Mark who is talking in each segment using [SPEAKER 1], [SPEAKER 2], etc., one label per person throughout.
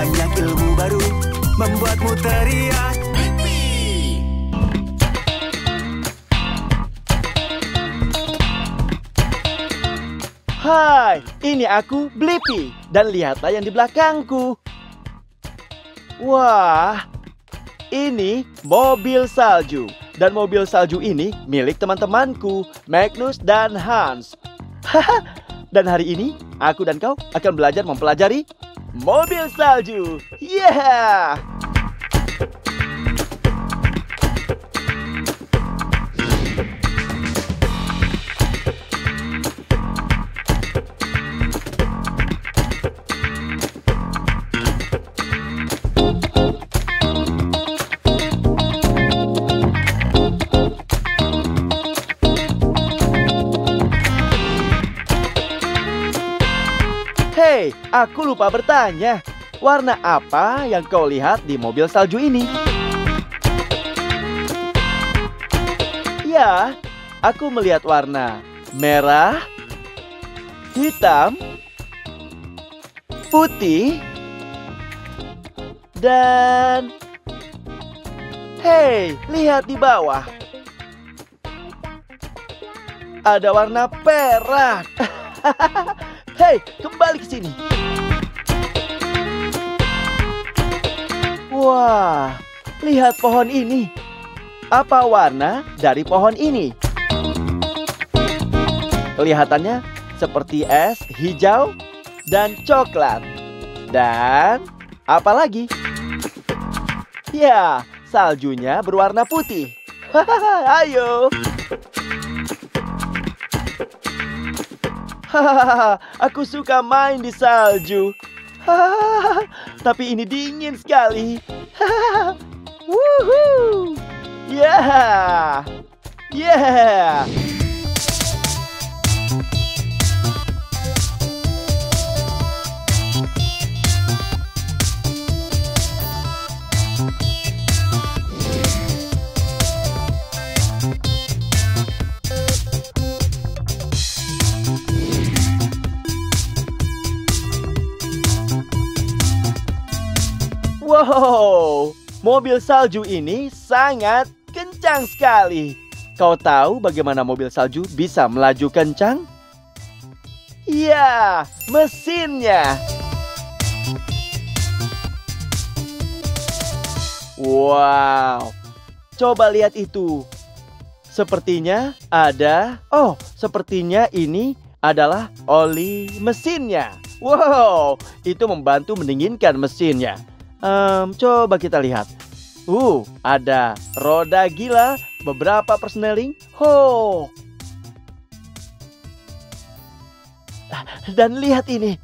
[SPEAKER 1] banyak ilmu baru membuatmu teriak.
[SPEAKER 2] Hai, ini aku Blippi. Dan lihatlah yang di belakangku. Wah, ini mobil salju. Dan mobil salju ini milik teman-temanku, Magnus dan Hans. Dan hari ini, aku dan kau akan belajar mempelajari mobil salju. Yeah! Hei, aku lupa bertanya. Warna apa yang kau lihat di mobil salju ini? Ya, aku melihat warna merah, hitam, putih, dan... Hei, lihat di bawah. Ada warna perak. Hei, kembali ke sini. Wah, lihat pohon ini. Apa warna dari pohon ini? Kelihatannya seperti es hijau dan coklat. Dan apa lagi? Ya, saljunya berwarna putih. Ayo. Hahaha, aku suka main di salju. Hahaha, tapi ini dingin sekali. Hahaha, woohoo, yeah, yeah. Wow, mobil salju ini sangat kencang sekali. Kau tahu bagaimana mobil salju bisa melaju kencang? Ya, mesinnya. Wow, coba lihat itu. Sepertinya ada... Oh, sepertinya ini adalah oli mesinnya. Wow, itu membantu mendinginkan mesinnya. Coba kita lihat. Ada roda gila, beberapa persneling. Dan lihat ini.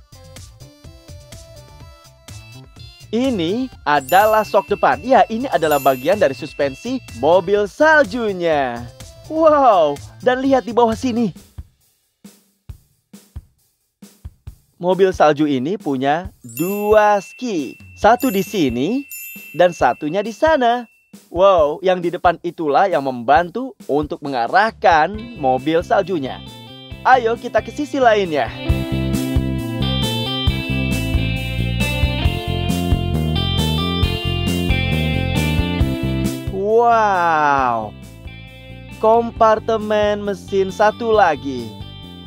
[SPEAKER 2] Ini adalah sok depan. Ya, ini adalah bagian dari suspensi mobil saljunya. Wow, dan lihat di bawah sini. Mobil salju ini punya 2 ski. Satu di sini dan satunya di sana. Wow, yang di depan itulah yang membantu untuk mengarahkan mobil saljunya. Ayo kita ke sisi lainnya. Wow, kompartemen mesin satu lagi.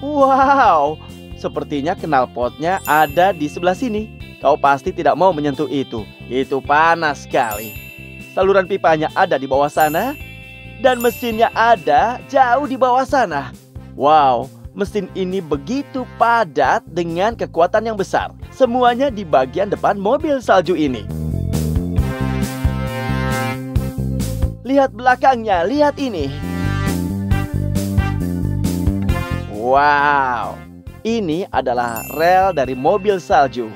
[SPEAKER 2] Wow, sepertinya knalpotnya ada di sebelah sini. Kau pasti tidak mau menyentuh itu. Itu panas sekali. Saluran pipanya ada di bawah sana. Dan mesinnya ada jauh di bawah sana. Wow, mesin ini begitu padat dengan kekuatan yang besar. Semuanya di bagian depan mobil salju ini. Lihat belakangnya, lihat ini. Wow, ini adalah rel dari mobil salju.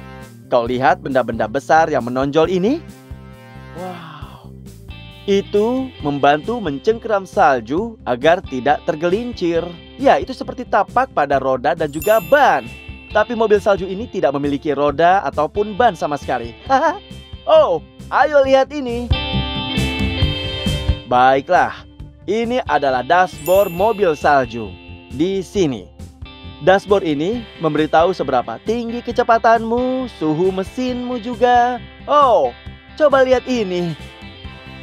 [SPEAKER 2] Kau lihat benda-benda besar yang menonjol ini? Wow, itu membantu mencengkeram salju agar tidak tergelincir. Ya, itu seperti tapak pada roda dan juga ban. Tapi mobil salju ini tidak memiliki roda ataupun ban sama sekali. Oh, ayo lihat ini. Baiklah, ini adalah dashboard mobil salju. Di sini. Dashboard ini memberitahu seberapa tinggi kecepatanmu, suhu mesinmu juga. Oh, coba lihat ini.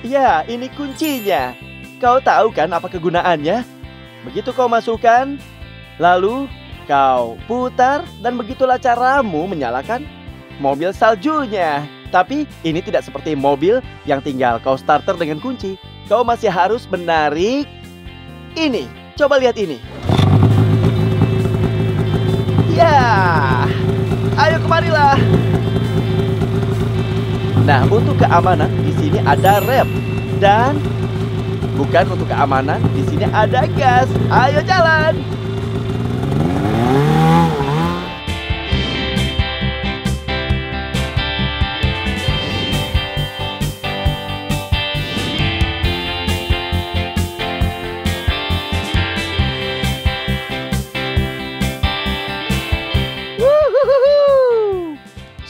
[SPEAKER 2] Ya, ini kuncinya. Kau tahu kan apa kegunaannya? Begitu kau masukkan, lalu kau putar dan begitulah caramu menyalakan mobil saljunya. Tapi ini tidak seperti mobil yang tinggal kau starter dengan kunci. Kau masih harus menarik ini. Coba lihat ini. Ya, ayo kemarilah. Nah, untuk keamanan di sini ada rem dan bukan untuk keamanan di sini ada gas. Ayo jalan.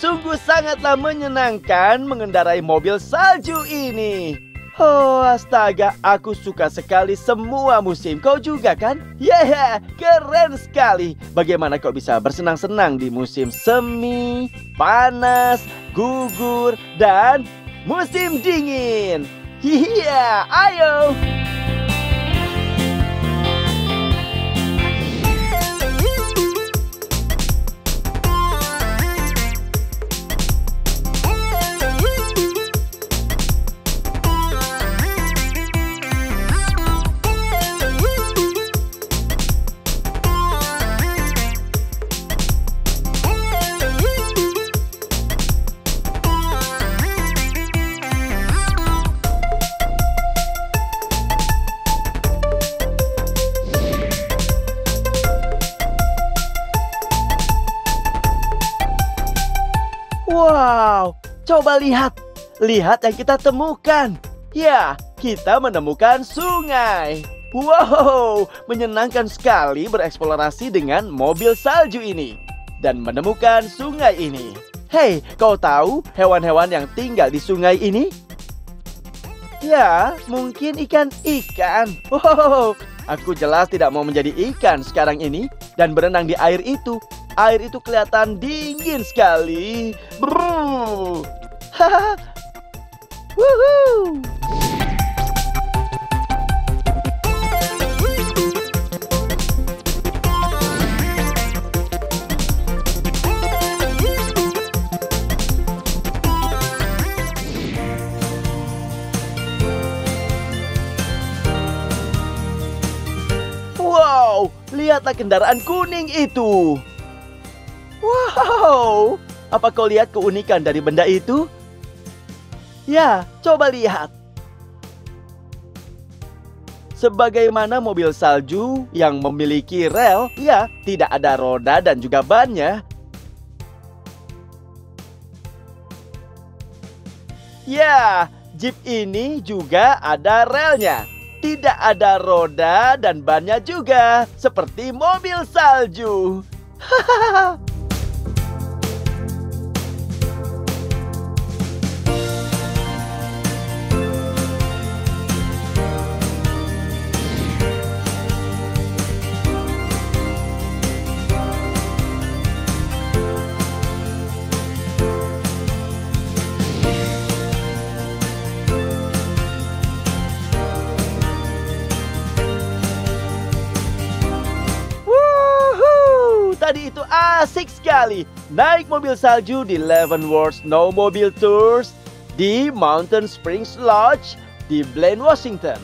[SPEAKER 2] Sungguh sangatlah menyenangkan mengendarai mobil salju ini. Oh astaga, aku suka sekali semua musim. Kau juga kan? Yeah, keren sekali. Bagaimana kau bisa bersenang-senang di musim semi, panas, gugur, dan musim dingin? Iya, ayo. Wow, coba lihat. Lihat yang kita temukan. Ya, kita menemukan sungai. Wow, menyenangkan sekali bereksplorasi dengan mobil salju ini. Dan menemukan sungai ini. Hei, kau tahu hewan-hewan yang tinggal di sungai ini? Ya, mungkin ikan-ikan. Wow, aku jelas tidak mau menjadi ikan sekarang ini dan berenang di air itu. Air itu kelihatan dingin sekali. Brrrr. Haha. Woohoo. Wow, lihatlah kendaraan kuning itu. Wow, apa kau lihat keunikan dari benda itu? Ya, coba lihat. Sebagaimana mobil salju yang memiliki rel, ya, tidak ada roda dan juga bannya. Ya, Jeep ini juga ada relnya. Tidak ada roda dan bannya juga, seperti mobil salju. Hahaha. Tadi itu asik sekali. Naik mobil salju di Leavenworth Snowmobile Tours, di Mountain Springs Lodge, di Blaine, Washington.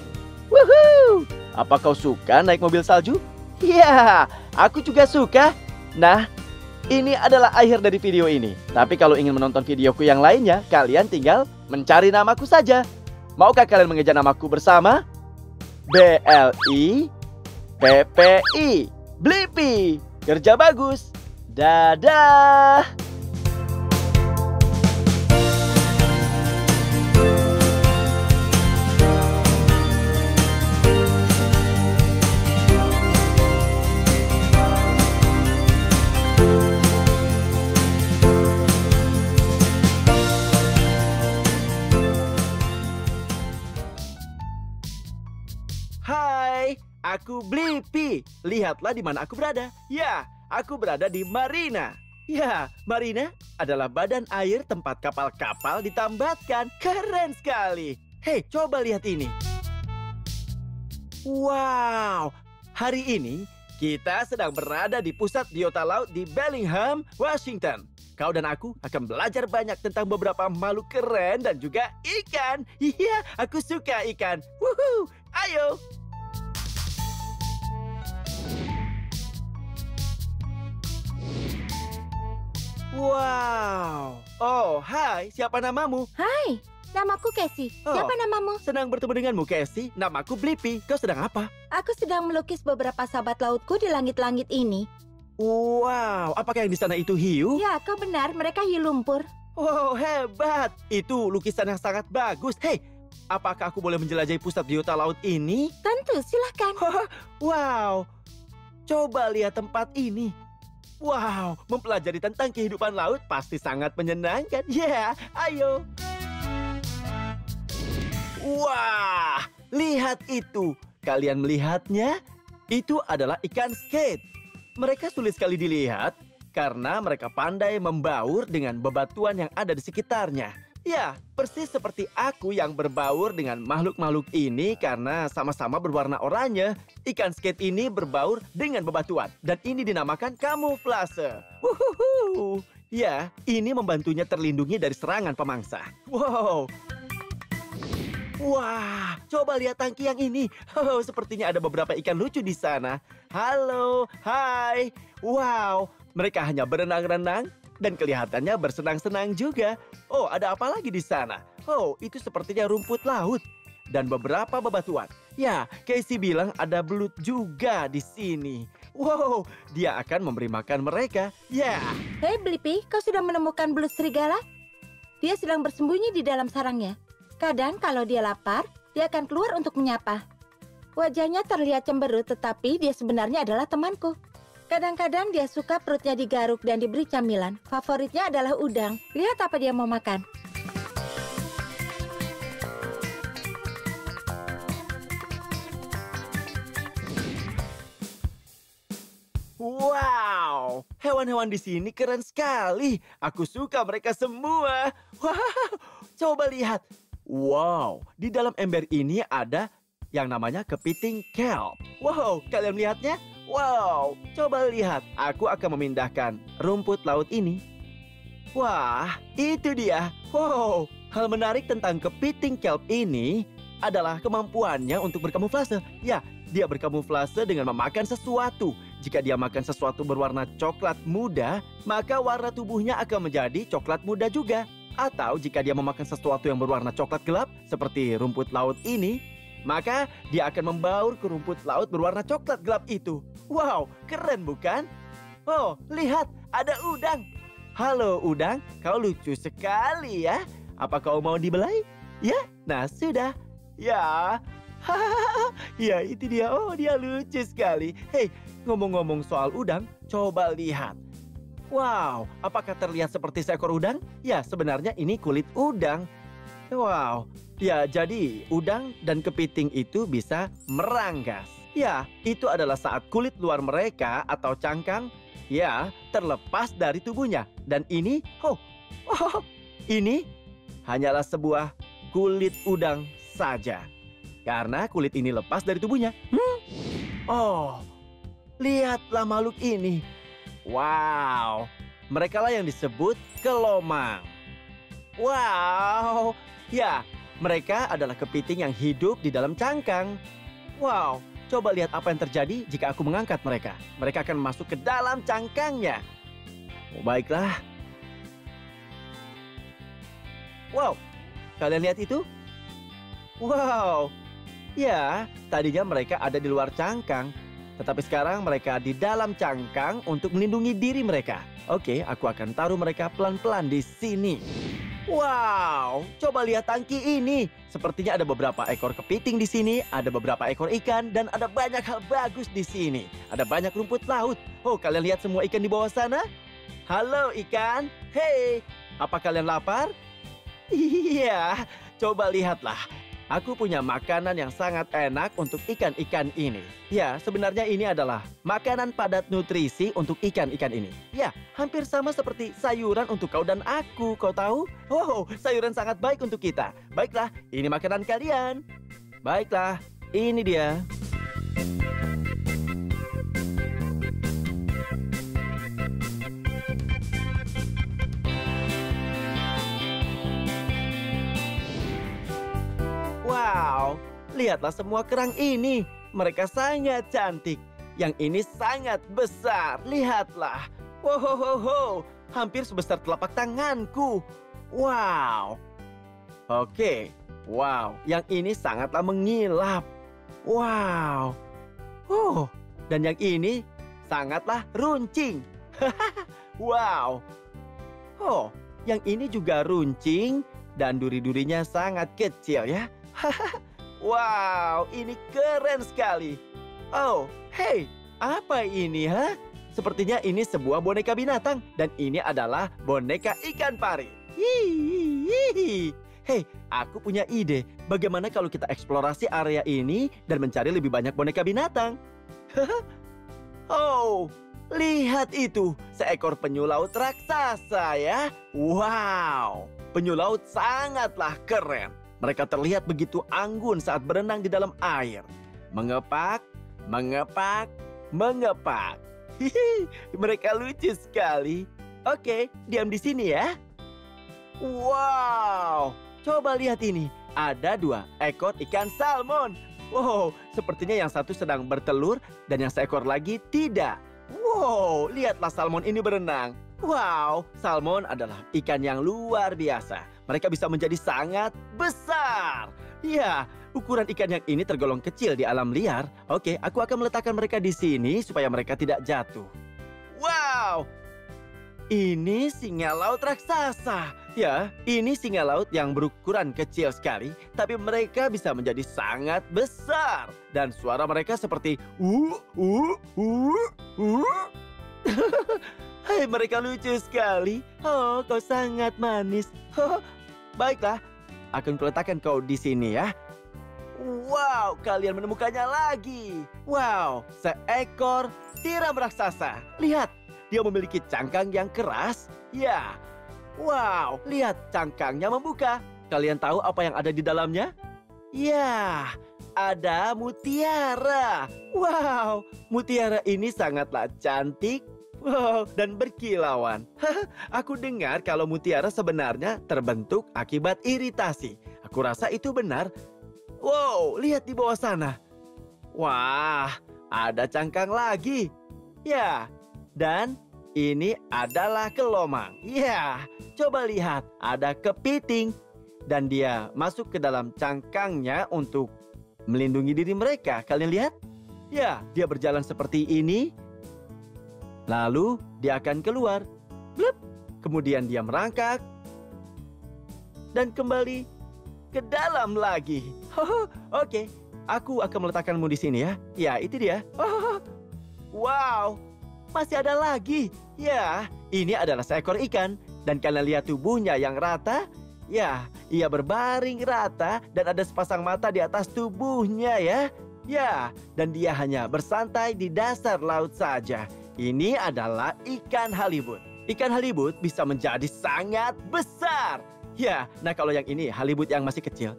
[SPEAKER 2] Woohoo! Apa kau suka naik mobil salju? Ya, aku juga suka. Nah, ini adalah akhir dari video ini. Tapi kalau ingin menonton videoku yang lainnya, kalian tinggal mencari namaku saja. Maukah kalian mengejar namaku bersama? BLIPPI. Blippi. Kerja bagus. Dadah. Hai, aku Blippi. Lihatlah di mana aku berada. Ya, aku berada di marina. Ya, marina adalah badan air tempat kapal-kapal ditambatkan. Keren sekali. Hei, coba lihat ini. Wow, hari ini kita sedang berada di pusat biota laut di Bellingham, Washington. Kau dan aku akan belajar banyak tentang beberapa makhluk keren dan juga ikan. Iya, aku suka ikan. Wuhu, ayo. Wow. Oh, hai. Siapa namamu?
[SPEAKER 3] Hai, namaku Casey.
[SPEAKER 2] Oh.
[SPEAKER 3] Siapa namamu?
[SPEAKER 2] Senang bertemu denganmu, Casey. Namaku Blippi. Kau sedang apa?
[SPEAKER 3] Aku sedang melukis beberapa sahabat lautku di langit-langit ini.
[SPEAKER 2] Wow, apakah yang di sana itu hiu?
[SPEAKER 3] Ya, kau benar. Mereka hiu lumpur.
[SPEAKER 2] Wow, hebat. Itu lukisan yang sangat bagus. Hei, apakah aku boleh menjelajahi pusat biota laut ini?
[SPEAKER 3] Tentu, silahkan.
[SPEAKER 2] Wow, coba lihat tempat ini. Wow, mempelajari tentang kehidupan laut pasti sangat menyenangkan. Ya, ayo. Wah, lihat itu. Kalian melihatnya? Itu adalah ikan skate. Mereka sulit sekali dilihat karena mereka pandai membaur dengan bebatuan yang ada di sekitarnya. Ya, persis seperti aku yang berbaur dengan makhluk-makhluk ini karena sama-sama berwarna oranye. Ikan skate ini berbaur dengan bebatuan dan ini dinamakan kamuflase. Wuhuhu. Ya, ini membantunya terlindungi dari serangan pemangsa. Wow. Wah, coba lihat tangki yang ini. Oh, sepertinya ada beberapa ikan lucu di sana. Halo, hai. Wow, mereka hanya berenang-renang dan kelihatannya bersenang-senang juga. Oh, ada apa lagi di sana? Oh, itu sepertinya rumput laut dan beberapa bebatuan. Ya, Casey bilang ada belut juga di sini. Wow, dia akan memberi makan mereka. Ya.
[SPEAKER 3] Hei Blippi, kau sudah menemukan belut serigala? Dia sedang bersembunyi di dalam sarangnya. Kadang kalau dia lapar, dia akan keluar untuk menyapa. Wajahnya terlihat cemberut, tetapi dia sebenarnya adalah temanku. Kadang-kadang dia suka perutnya digaruk dan diberi camilan. Favoritnya adalah udang. Lihat apa dia mau makan.
[SPEAKER 2] Wow, hewan-hewan di sini keren sekali. Aku suka mereka semua. Wow, coba lihat. Wow, di dalam ember ini ada yang namanya kepiting kelp. Wow, kalian melihatnya? Wow, coba lihat. Aku akan memindahkan rumput laut ini. Wah, itu dia. Wow, hal menarik tentang kepiting kelp ini adalah kemampuannya untuk berkamuflase. Ya, dia berkamuflase dengan memakan sesuatu. Jika dia makan sesuatu berwarna coklat muda, maka warna tubuhnya akan menjadi coklat muda juga. Atau jika dia memakan sesuatu yang berwarna coklat gelap, seperti rumput laut ini, maka dia akan membaur ke rumput laut berwarna coklat gelap itu. Wow, keren bukan? Oh, lihat, ada udang. Halo udang, kau lucu sekali ya. Apa kau mau dibelai? Ya, nah sudah. Ya, ya itu dia. Oh, dia lucu sekali. Hei, ngomong-ngomong soal udang, coba lihat. Wow, apakah terlihat seperti seekor udang? Ya, sebenarnya ini kulit udang. Wow, ya jadi udang dan kepiting itu bisa meranggas. Ya, itu adalah saat kulit luar mereka atau cangkang, ya, terlepas dari tubuhnya. Dan ini, ini hanyalah sebuah kulit udang saja. Karena kulit ini lepas dari tubuhnya. Oh, lihatlah makhluk ini. Wow, mereka lah yang disebut kelomang. Wow, ya, mereka adalah kepiting yang hidup di dalam cangkang. Wow, coba lihat apa yang terjadi jika aku mengangkat mereka. Mereka akan masuk ke dalam cangkangnya. Oh, baiklah. Wow, kalian lihat itu? Wow, ya, tadinya mereka ada di luar cangkang. Tetapi sekarang mereka di dalam cangkang untuk melindungi diri mereka. Oke, aku akan taruh mereka pelan-pelan di sini. Wow, coba lihat tangki ini. Sepertinya ada beberapa ekor kepiting di sini, ada beberapa ekor ikan, dan ada banyak hal bagus di sini. Ada banyak rumput laut. Oh, kalian lihat semua ikan di bawah sana? Halo ikan, hei, apa kalian lapar? Iya, coba lihatlah. Aku punya makanan yang sangat enak untuk ikan-ikan ini. Ya, sebenarnya ini adalah makanan padat nutrisi untuk ikan-ikan ini. Ya, hampir sama seperti sayuran untuk kau dan aku, kau tahu? Oh, sayuran sangat baik untuk kita. Baiklah, ini makanan kalian. Baiklah, ini dia. Wow, lihatlah semua kerang ini. Mereka sangat cantik. Yang ini sangat besar. Lihatlah. Wow, hampir sebesar telapak tanganku. Wow. Oke. Wow, yang ini sangatlah mengilap. Wow. Oh, dan yang ini sangatlah runcing. Wow. Oh, yang ini juga runcing dan duri-durinya sangat kecil ya. Wow, ini keren sekali. Oh, hey, apa ini, ha? Sepertinya ini sebuah boneka binatang dan ini adalah boneka ikan pari. Hihihi. Hey, aku punya ide. Bagaimana kalau kita eksplorasi area ini dan mencari lebih banyak boneka binatang? Oh, lihat itu, seekor penyu laut raksasa ya. Wow, penyu laut sangatlah keren. Mereka terlihat begitu anggun saat berenang di dalam air. Mengepak, mengepak, mengepak. Hihi, mereka lucu sekali. Oke, diam di sini ya. Wow, coba lihat ini. Ada 2 ekor ikan salmon. Wow, sepertinya yang satu sedang bertelur dan yang seekor lagi tidak. Wow, lihatlah salmon ini berenang. Wow, salmon adalah ikan yang luar biasa. Mereka bisa menjadi sangat besar. Ya, ukuran ikan yang ini tergolong kecil di alam liar. Oke, aku akan meletakkan mereka di sini supaya mereka tidak jatuh. Wow, ini singa laut raksasa. Ya, ini singa laut yang berukuran kecil sekali, tapi mereka bisa menjadi sangat besar. Dan suara mereka seperti Hai, mereka lucu sekali. Oh, kau sangat manis. Baiklah, akan kuletakkan kau di sini ya. Wow, kalian menemukannya lagi. Wow, seekor tiram raksasa. Lihat, dia memiliki cangkang yang keras. Ya, wow, lihat cangkangnya membuka. Kalian tahu apa yang ada di dalamnya? Ya, ada mutiara. Wow, mutiara ini sangatlah cantik. Wow, dan berkilauan. Aku dengar kalau mutiara sebenarnya terbentuk akibat iritasi. Aku rasa itu benar. Wow, lihat di bawah sana. Wah, ada cangkang lagi. Ya, dan ini adalah kelomang. Ya, coba lihat, ada kepiting. Dan dia masuk ke dalam cangkangnya untuk melindungi diri mereka. Kalian lihat? Ya, dia berjalan seperti ini. Lalu dia akan keluar. Blup. Kemudian dia merangkak. Dan kembali ke dalam lagi. Oke, aku akan meletakkanmu di sini ya. Ya, itu dia. Wow, masih ada lagi. Ya, ini adalah seekor ikan. Dan kalian lihat tubuhnya yang rata. Ya, ia berbaring rata dan ada sepasang mata di atas tubuhnya ya. Ya, dan dia hanya bersantai di dasar laut saja. Ini adalah ikan halibut. Ikan halibut bisa menjadi sangat besar. Ya, nah kalau yang ini halibut yang masih kecil.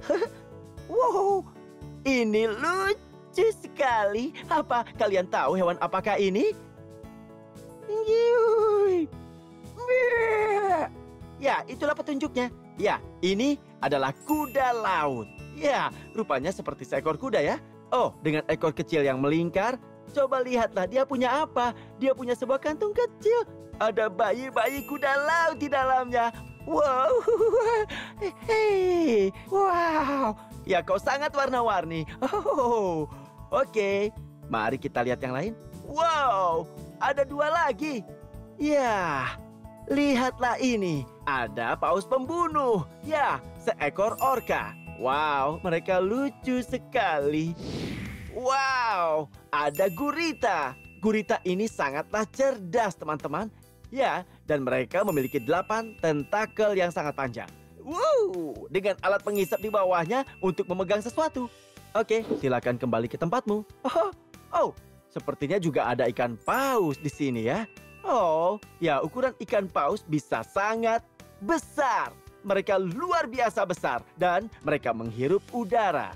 [SPEAKER 2] Wow, ini lucu sekali. Apa kalian tahu hewan apakah ini? Ya, itulah petunjuknya. Ya, ini adalah kuda laut. Ya, rupanya seperti seekor kuda ya. Oh, dengan ekor kecil yang melingkar. Coba lihatlah dia punya apa. Dia punya sebuah kantung kecil. Ada bayi-bayi kuda laut di dalamnya. Wow. Hey. Wow. Ya, kau sangat warna-warni. Oh. Oke. Mari kita lihat yang lain. Wow. Ada 2 lagi. Ya. Lihatlah ini. Ada paus pembunuh. Ya, seekor orca. Wow, mereka lucu sekali. Wow, ada gurita. Gurita ini sangatlah cerdas, teman-teman. Ya, dan mereka memiliki 8 tentakel yang sangat panjang. Dengan alat pengisap di bawahnya untuk memegang sesuatu. Oke, silakan kembali ke tempatmu. Sepertinya juga ada ikan paus di sini ya. Oh, ya ukuran ikan paus bisa sangat besar. Mereka luar biasa besar dan mereka menghirup udara.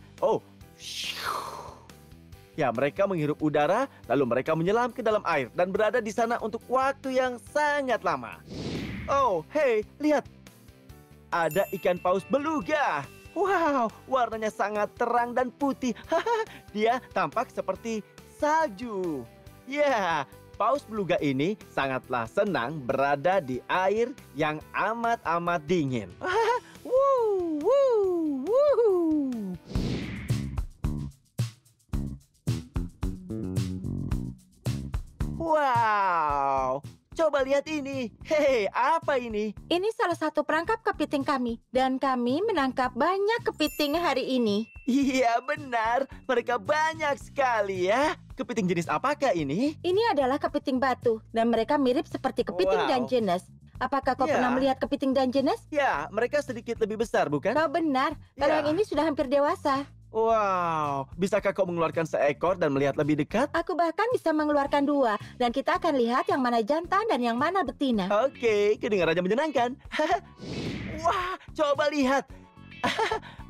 [SPEAKER 2] Ya, mereka menghirup udara, lalu mereka menyelam ke dalam air dan berada di sana untuk waktu yang sangat lama. Oh, hei, lihat. Ada ikan paus beluga. Wow, warnanya sangat terang dan putih. Dia tampak seperti salju. Ya, paus beluga ini sangatlah senang berada di air yang amat-amat dingin. Wow, coba lihat ini. Hei, apa ini?
[SPEAKER 3] Ini salah satu perangkap kepiting kami. Dan kami menangkap banyak kepiting hari ini.
[SPEAKER 2] Iya, benar. Mereka banyak sekali ya. Kepiting jenis apakah ini?
[SPEAKER 3] Ini adalah kepiting batu. Dan mereka mirip seperti kepiting Dungeness. Apakah kau pernah melihat kepiting Dungeness?
[SPEAKER 2] Ya, mereka sedikit lebih besar, bukan?
[SPEAKER 3] Kau benar. Kalau yang ini sudah hampir dewasa.
[SPEAKER 2] Wow, bisakah kau mengeluarkan seekor dan melihat lebih dekat?
[SPEAKER 3] Aku bahkan bisa mengeluarkan 2. Dan kita akan lihat yang mana jantan dan yang mana betina.
[SPEAKER 2] Oke, kedengarannya menyenangkan. Wah, coba lihat.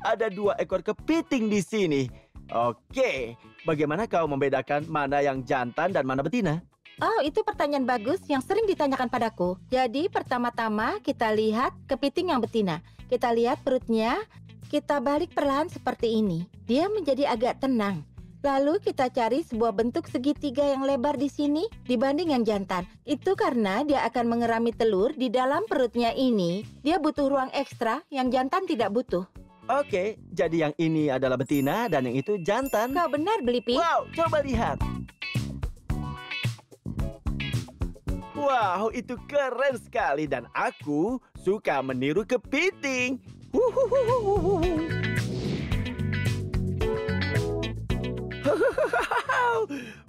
[SPEAKER 2] Ada 2 ekor kepiting di sini. Oke, bagaimana kau membedakan mana yang jantan dan mana betina?
[SPEAKER 3] Oh, itu pertanyaan bagus yang sering ditanyakan padaku. Jadi, pertama-tama kita lihat kepiting yang betina. Kita lihat perutnya. Kita balik perlahan seperti ini. Dia menjadi agak tenang. Lalu kita cari sebuah bentuk segitiga yang lebar di sini dibanding yang jantan. Itu karena dia akan mengerami telur di dalam perutnya ini. Dia butuh ruang ekstra yang jantan tidak butuh.
[SPEAKER 2] Oke, jadi yang ini adalah betina dan yang itu jantan.
[SPEAKER 3] Kau benar, Blippi.
[SPEAKER 2] Wow, coba lihat. Wow, itu keren sekali dan aku suka meniru kepiting.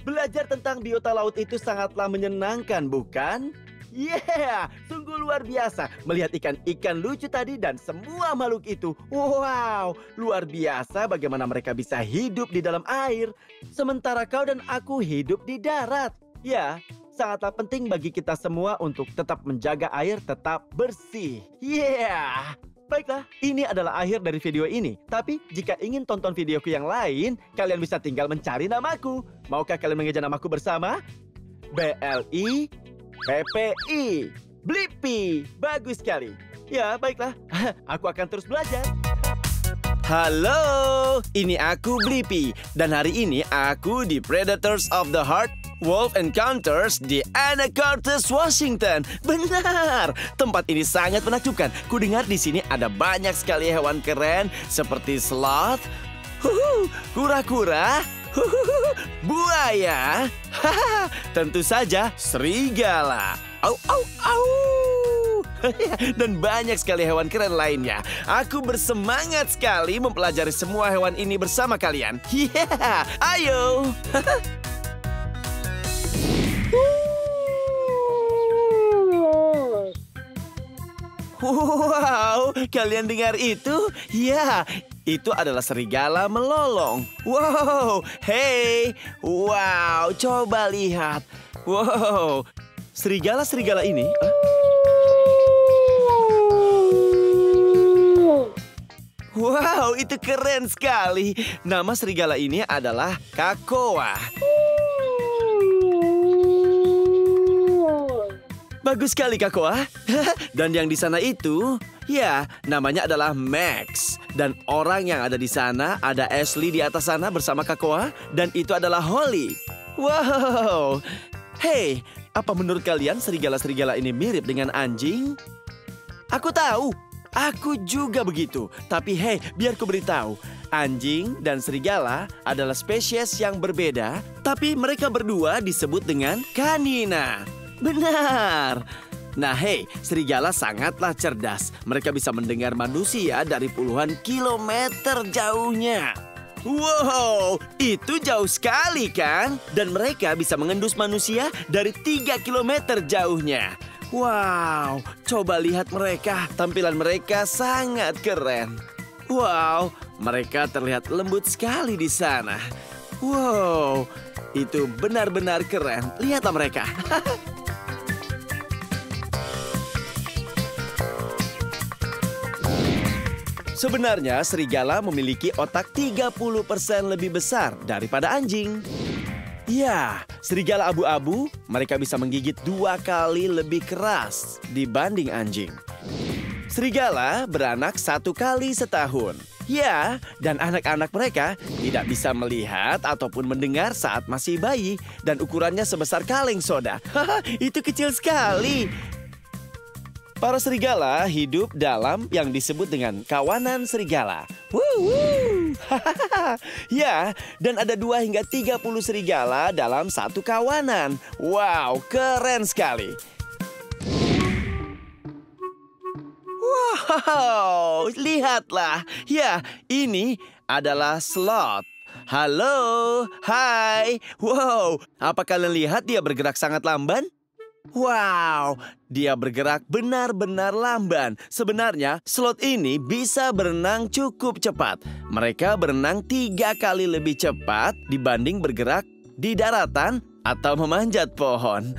[SPEAKER 2] Belajar tentang biota laut itu sangatlah menyenangkan, bukan? Yeah, sungguh luar biasa melihat ikan-ikan lucu tadi dan semua makhluk itu. Wow, luar biasa bagaimana mereka bisa hidup di dalam air, sementara kau dan aku hidup di darat. Ya, sangatlah penting bagi kita semua untuk tetap menjaga air tetap bersih. Yeah. Baiklah, ini adalah akhir dari video ini. Tapi jika ingin tonton videoku yang lain, kalian bisa tinggal mencari namaku. Maukah kalian mengeja namaku bersama? Blippi. Blippi. Bagus sekali. Ya, baiklah. Aku akan terus belajar. Halo, ini aku Blippi. Dan hari ini aku di Predators of the Heart Wolf Encounters di Anacortes, Washington. Benar, tempat ini sangat menakjubkan. Kudengar di sini ada banyak sekali hewan keren seperti sloth, kura-kura, buaya, tentu saja serigala, dan banyak sekali hewan keren lainnya. Aku bersemangat sekali mempelajari semua hewan ini bersama kalian. Ayo. Wow, kalian dengar itu? Ya, itu adalah serigala melolong. Wow, hey, wow, coba lihat. Wow, serigala-serigala ini. Wow, itu keren sekali. Nama serigala ini adalah Kakoa. Bagus sekali, Kakoa. Dan yang di sana itu, ya, namanya adalah Max. Dan orang yang ada di sana, ada Ashley di atas sana bersama Kakoa. Dan itu adalah Holly. Wow. Hey, apa menurut kalian serigala-serigala ini mirip dengan anjing? Aku tahu. Aku juga begitu. Tapi hey, biar ku beritahu. Anjing dan serigala adalah spesies yang berbeda. Tapi mereka berdua disebut dengan kanina. Benar. Nah, hei, serigala sangatlah cerdas. Mereka bisa mendengar manusia dari puluhan kilometer jauhnya. Wow, itu jauh sekali kan? Dan mereka bisa mengendus manusia dari 3 kilometer jauhnya. Wow, coba lihat mereka. Tampilan mereka sangat keren. Wow, mereka terlihat lembut sekali di sana. Wow, itu benar-benar keren. Lihatlah mereka. Sebenarnya serigala memiliki otak 30% lebih besar daripada anjing. Ya, serigala abu-abu mereka bisa menggigit 2 kali lebih keras dibanding anjing. Serigala beranak 1 kali setahun. Ya, dan anak-anak mereka tidak bisa melihat ataupun mendengar saat masih bayi dan ukurannya sebesar kaleng soda. Haha, itu kecil sekali. Para serigala hidup dalam yang disebut dengan kawanan serigala. Ya, dan ada 2 hingga 30 serigala dalam satu kawanan. Wow, keren sekali. Wow, lihatlah. Ya, ini adalah sloth. Halo, hai. Wow, apa kalian lihat dia bergerak sangat lamban? Wow, dia bergerak benar-benar lamban. Sebenarnya, sloth ini bisa berenang cukup cepat. Mereka berenang 3 kali lebih cepat dibanding bergerak di daratan atau memanjat pohon.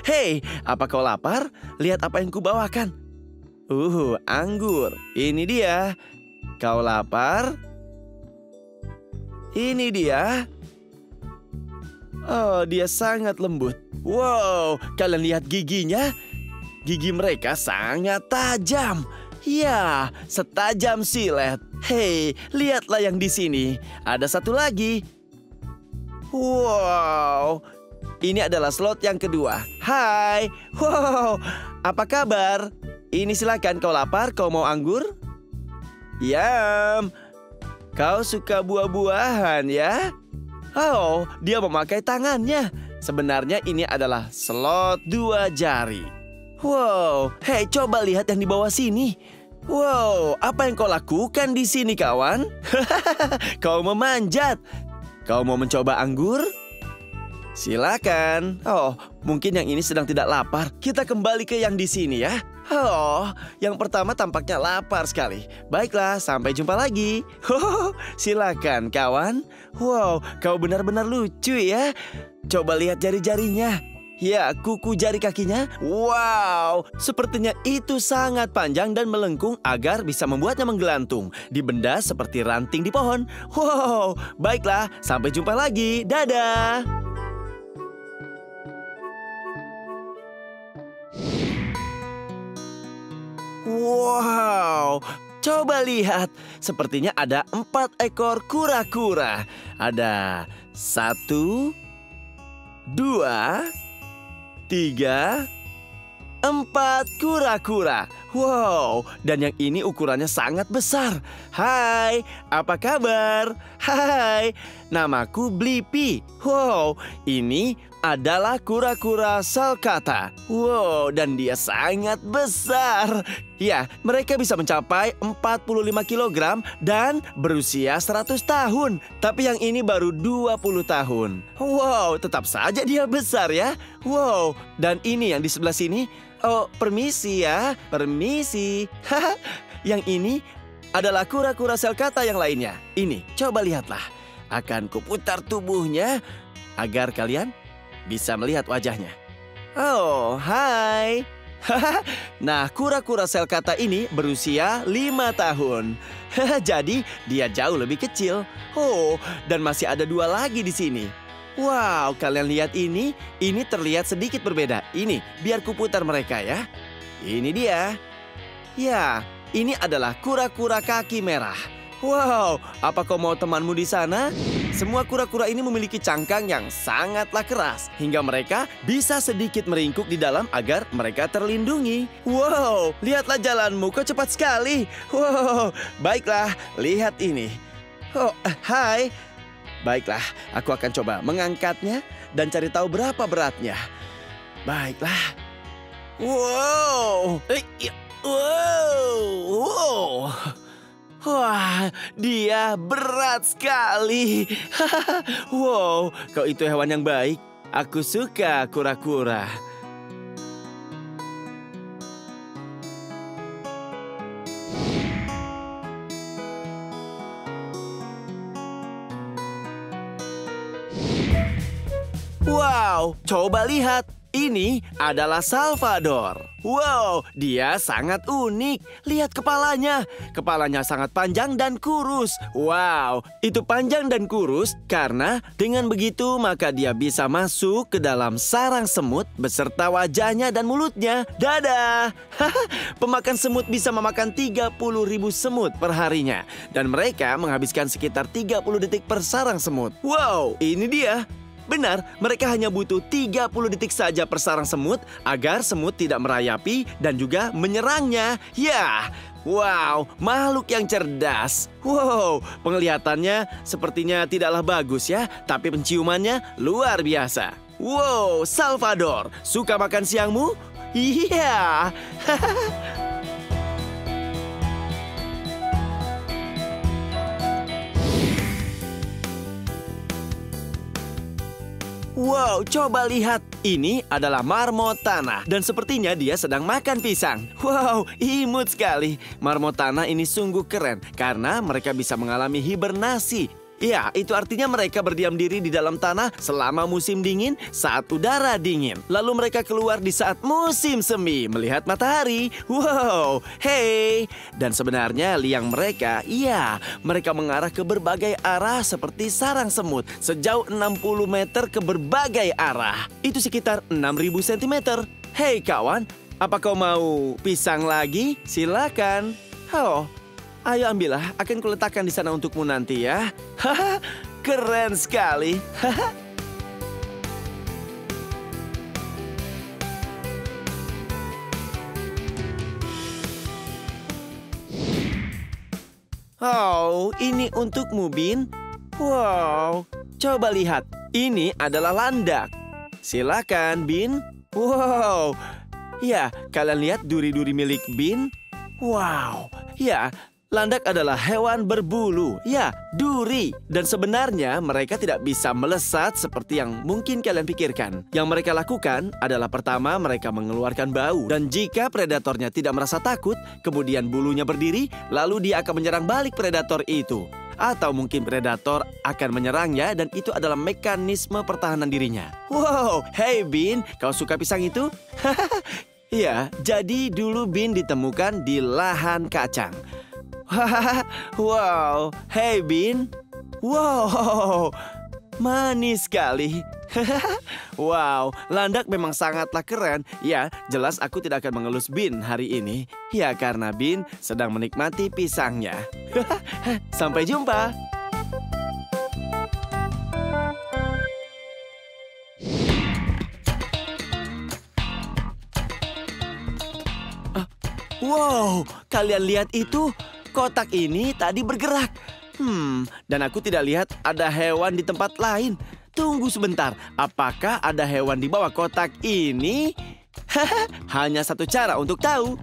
[SPEAKER 2] Hei, apa kau lapar? Lihat apa yang kubawakan. Anggur. Ini dia. Kau lapar? Ini dia. Oh, dia sangat lembut. Wow, kalian lihat giginya? Gigi mereka sangat tajam. Ya, setajam silet. Hei, lihatlah yang di sini. Ada satu lagi. Wow, ini adalah sloth yang kedua. Hai, wow, apa kabar? Ini silakan, kau lapar, kau mau anggur? Yam, kau suka buah-buahan ya? Oh, dia memakai tangannya. Sebenarnya ini adalah sloth 2 jari. Wow, hei coba lihat yang di bawah sini. Wow, apa yang kau lakukan di sini kawan? Kau memanjat. Kau mau mencoba anggur? Silakan. Oh, mungkin yang ini sedang tidak lapar. Kita kembali ke yang di sini ya. Oh, yang pertama tampaknya lapar sekali. Baiklah, sampai jumpa lagi. Silakan kawan. Wow, kau benar-benar lucu ya. Coba lihat jari-jarinya. Ya, kuku jari kakinya. Wow, sepertinya itu sangat panjang dan melengkung agar bisa membuatnya menggelantung di benda seperti ranting di pohon. Wow, baiklah, sampai jumpa lagi. Dadah. Wow, coba lihat. Sepertinya ada 4 ekor kura-kura. Ada 1, 2, 3, 4 kura-kura. Wow, dan yang ini ukurannya sangat besar. Hai, apa kabar? Hai, namaku Blippi. Wow, ini adalah kura-kura sulcata. Wow, dan dia sangat besar. Ya, mereka bisa mencapai 45 kg dan berusia 100 tahun. Tapi yang ini baru 20 tahun. Wow, tetap saja dia besar ya. Wow, dan ini yang di sebelah sini. Oh, permisi ya, permisi. Yang ini adalah kura-kura sulcata yang lainnya. Ini, coba lihatlah. Akan kuputar tubuhnya agar kalian bisa melihat wajahnya. Oh, hai. Nah, kura-kura sulcata ini berusia 5 tahun. Jadi, dia jauh lebih kecil. Oh, dan masih ada 2 lagi di sini. Wow, kalian lihat ini? Ini terlihat sedikit berbeda. Ini, biar kuputar mereka ya. Ini dia. Ya, ini adalah kura-kura kaki merah. Wow, apa kau mau temanmu di sana? Semua kura-kura ini memiliki cangkang yang sangatlah keras, hingga mereka bisa sedikit meringkuk di dalam agar mereka terlindungi. Wow, lihatlah jalanmu, kau cepat sekali. Wow, baiklah, lihat ini. Oh, hai. Baiklah, aku akan coba mengangkatnya dan cari tahu berapa beratnya. Baiklah. Wow. Wow. Wah, dia berat sekali. Wow, kau itu hewan yang baik. Aku suka kura-kura. Wow, coba lihat. Ini adalah Salvador. Wow, dia sangat unik. Lihat kepalanya. Kepalanya sangat panjang dan kurus. Wow, itu panjang dan kurus karena dengan begitu maka dia bisa masuk ke dalam sarang semut beserta wajahnya dan mulutnya. Dadah! Pemakan semut bisa memakan 30.000 semut per harinya. Dan mereka menghabiskan sekitar 30 detik per sarang semut. Wow, ini dia. Benar, mereka hanya butuh 30 detik saja per sarang semut agar semut tidak merayapi dan juga menyerangnya. Ya, wow, makhluk yang cerdas. Wow, penglihatannya sepertinya tidaklah bagus ya, tapi penciumannya luar biasa. Wow, Salvador, suka makan siangmu? Iya. Wow, coba lihat. Ini adalah marmot tanah dan sepertinya dia sedang makan pisang. Wow, imut sekali. Marmot tanah ini sungguh keren karena mereka bisa mengalami hibernasi. Ya, itu artinya mereka berdiam diri di dalam tanah selama musim dingin saat udara dingin. Lalu mereka keluar di saat musim semi melihat matahari. Wow, hey. Dan sebenarnya liang mereka, ya, mereka mengarah ke berbagai arah seperti sarang semut sejauh 60 meter ke berbagai arah. Itu sekitar 6.000 cm. Hei kawan, apa kau mau pisang lagi? Silakan. Oh. Ayo ambillah, akan kuletakkan di sana untukmu nanti ya. Haha, keren sekali. Haha. Oh, ini untukmu, Bin. Wow, coba lihat. Ini adalah landak. Silakan, Bin. Wow. Ya, kalian lihat duri-duri milik Bin? Wow. Ya, landak adalah hewan berbulu, ya, duri. Dan sebenarnya mereka tidak bisa melesat seperti yang mungkin kalian pikirkan. Yang mereka lakukan adalah pertama mereka mengeluarkan bau. Dan jika predatornya tidak merasa takut, kemudian bulunya berdiri, lalu dia akan menyerang balik predator itu. Atau mungkin predator akan menyerangnya dan itu adalah mekanisme pertahanan dirinya. Wow, hey Bin, kau suka pisang itu? Ya, jadi dulu Bin ditemukan di lahan kacang. Wow, hey Bin. Wow, manis sekali. Wow, landak memang sangatlah keren. Ya, jelas aku tidak akan mengelus Bin hari ini. Ya, karena Bin sedang menikmati pisangnya. Sampai jumpa. Wow, kalian lihat itu? Kotak ini tadi bergerak. Dan aku tidak lihat ada hewan di tempat lain. Tunggu sebentar, apakah ada hewan di bawah kotak ini? Hanya satu cara untuk tahu.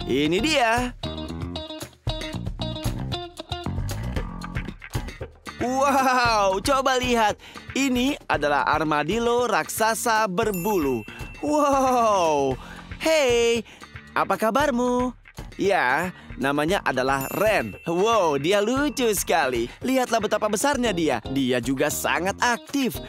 [SPEAKER 2] Ini dia. Wow, coba lihat. Ini adalah armadillo raksasa berbulu. Wow, hey, apa kabarmu? Ya, namanya adalah Ren. Wow, dia lucu sekali. Lihatlah betapa besarnya dia. Dia juga sangat aktif.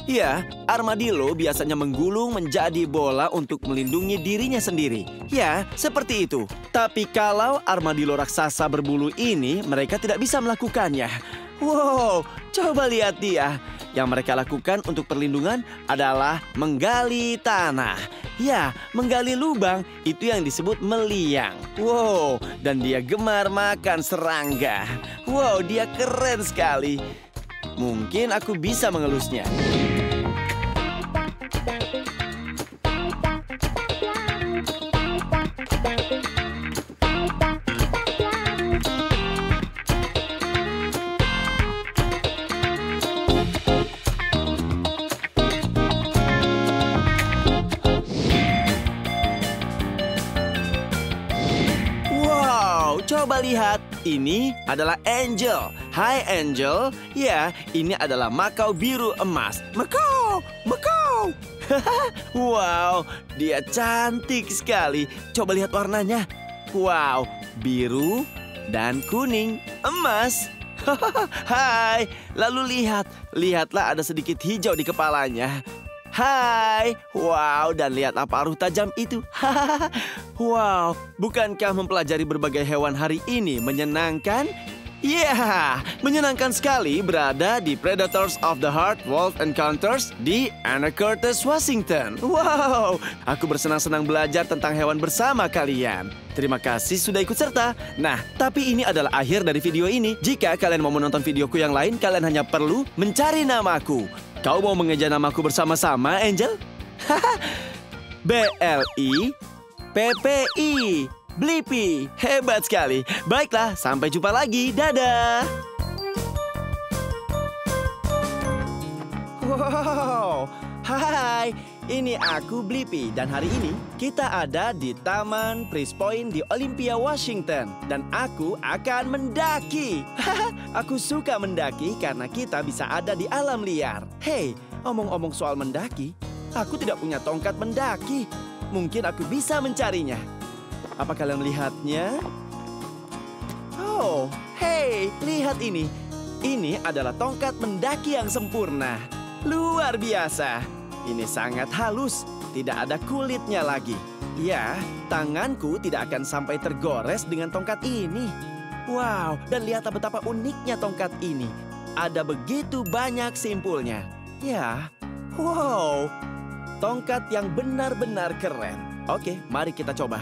[SPEAKER 2] Ya, armadillo biasanya menggulung menjadi bola untuk melindungi dirinya sendiri. Ya, seperti itu. Tapi kalau armadillo raksasa berbulu ini, mereka tidak bisa melakukannya. Wow, coba lihat dia. Yang mereka lakukan untuk perlindungan adalah menggali tanah. Ya, menggali lubang itu yang disebut meliang. Wow, dan dia gemar makan serangga. Wow, dia keren sekali. Mungkin aku bisa mengelusnya. Coba lihat, ini adalah Angel. Hai Angel. Ya, ini adalah makau biru emas. Makau, makau. Wow, dia cantik sekali. Coba lihat warnanya. Wow, biru dan kuning, emas. Hai, lalu lihatlah ada sedikit hijau di kepalanya. Hai, wow, dan lihat apa paruh tajam itu. Wow, bukankah mempelajari berbagai hewan hari ini menyenangkan? Ya, menyenangkan sekali berada di Predators of the Heart Wolf Encounters di Anacortes, Washington. Wow, aku bersenang-senang belajar tentang hewan bersama kalian. Terima kasih sudah ikut serta. Nah, tapi ini adalah akhir dari video ini. Jika kalian mau menonton videoku yang lain, kalian hanya perlu mencari namaku. Kau mau mengeja namaku bersama-sama, Angel? Blippi. Blippi, hebat sekali. Baiklah, sampai jumpa lagi. Dadah. Wow, hai, ini aku Blippi dan hari ini kita ada di Taman Priest Point di Olympia, Washington. Dan aku akan mendaki. Aku suka mendaki karena kita bisa ada di alam liar. Hei, omong-omong soal mendaki, aku tidak punya tongkat mendaki. Mungkin aku bisa mencarinya. Apa kalian melihatnya? Oh, hei, lihat ini. Ini adalah tongkat mendaki yang sempurna. Luar biasa. Ini sangat halus, tidak ada kulitnya lagi. Ya, tanganku tidak akan sampai tergores dengan tongkat ini. Wow, dan lihat betapa uniknya tongkat ini. Ada begitu banyak simpulnya. Ya, wow, tongkat yang benar-benar keren. Oke, mari kita coba.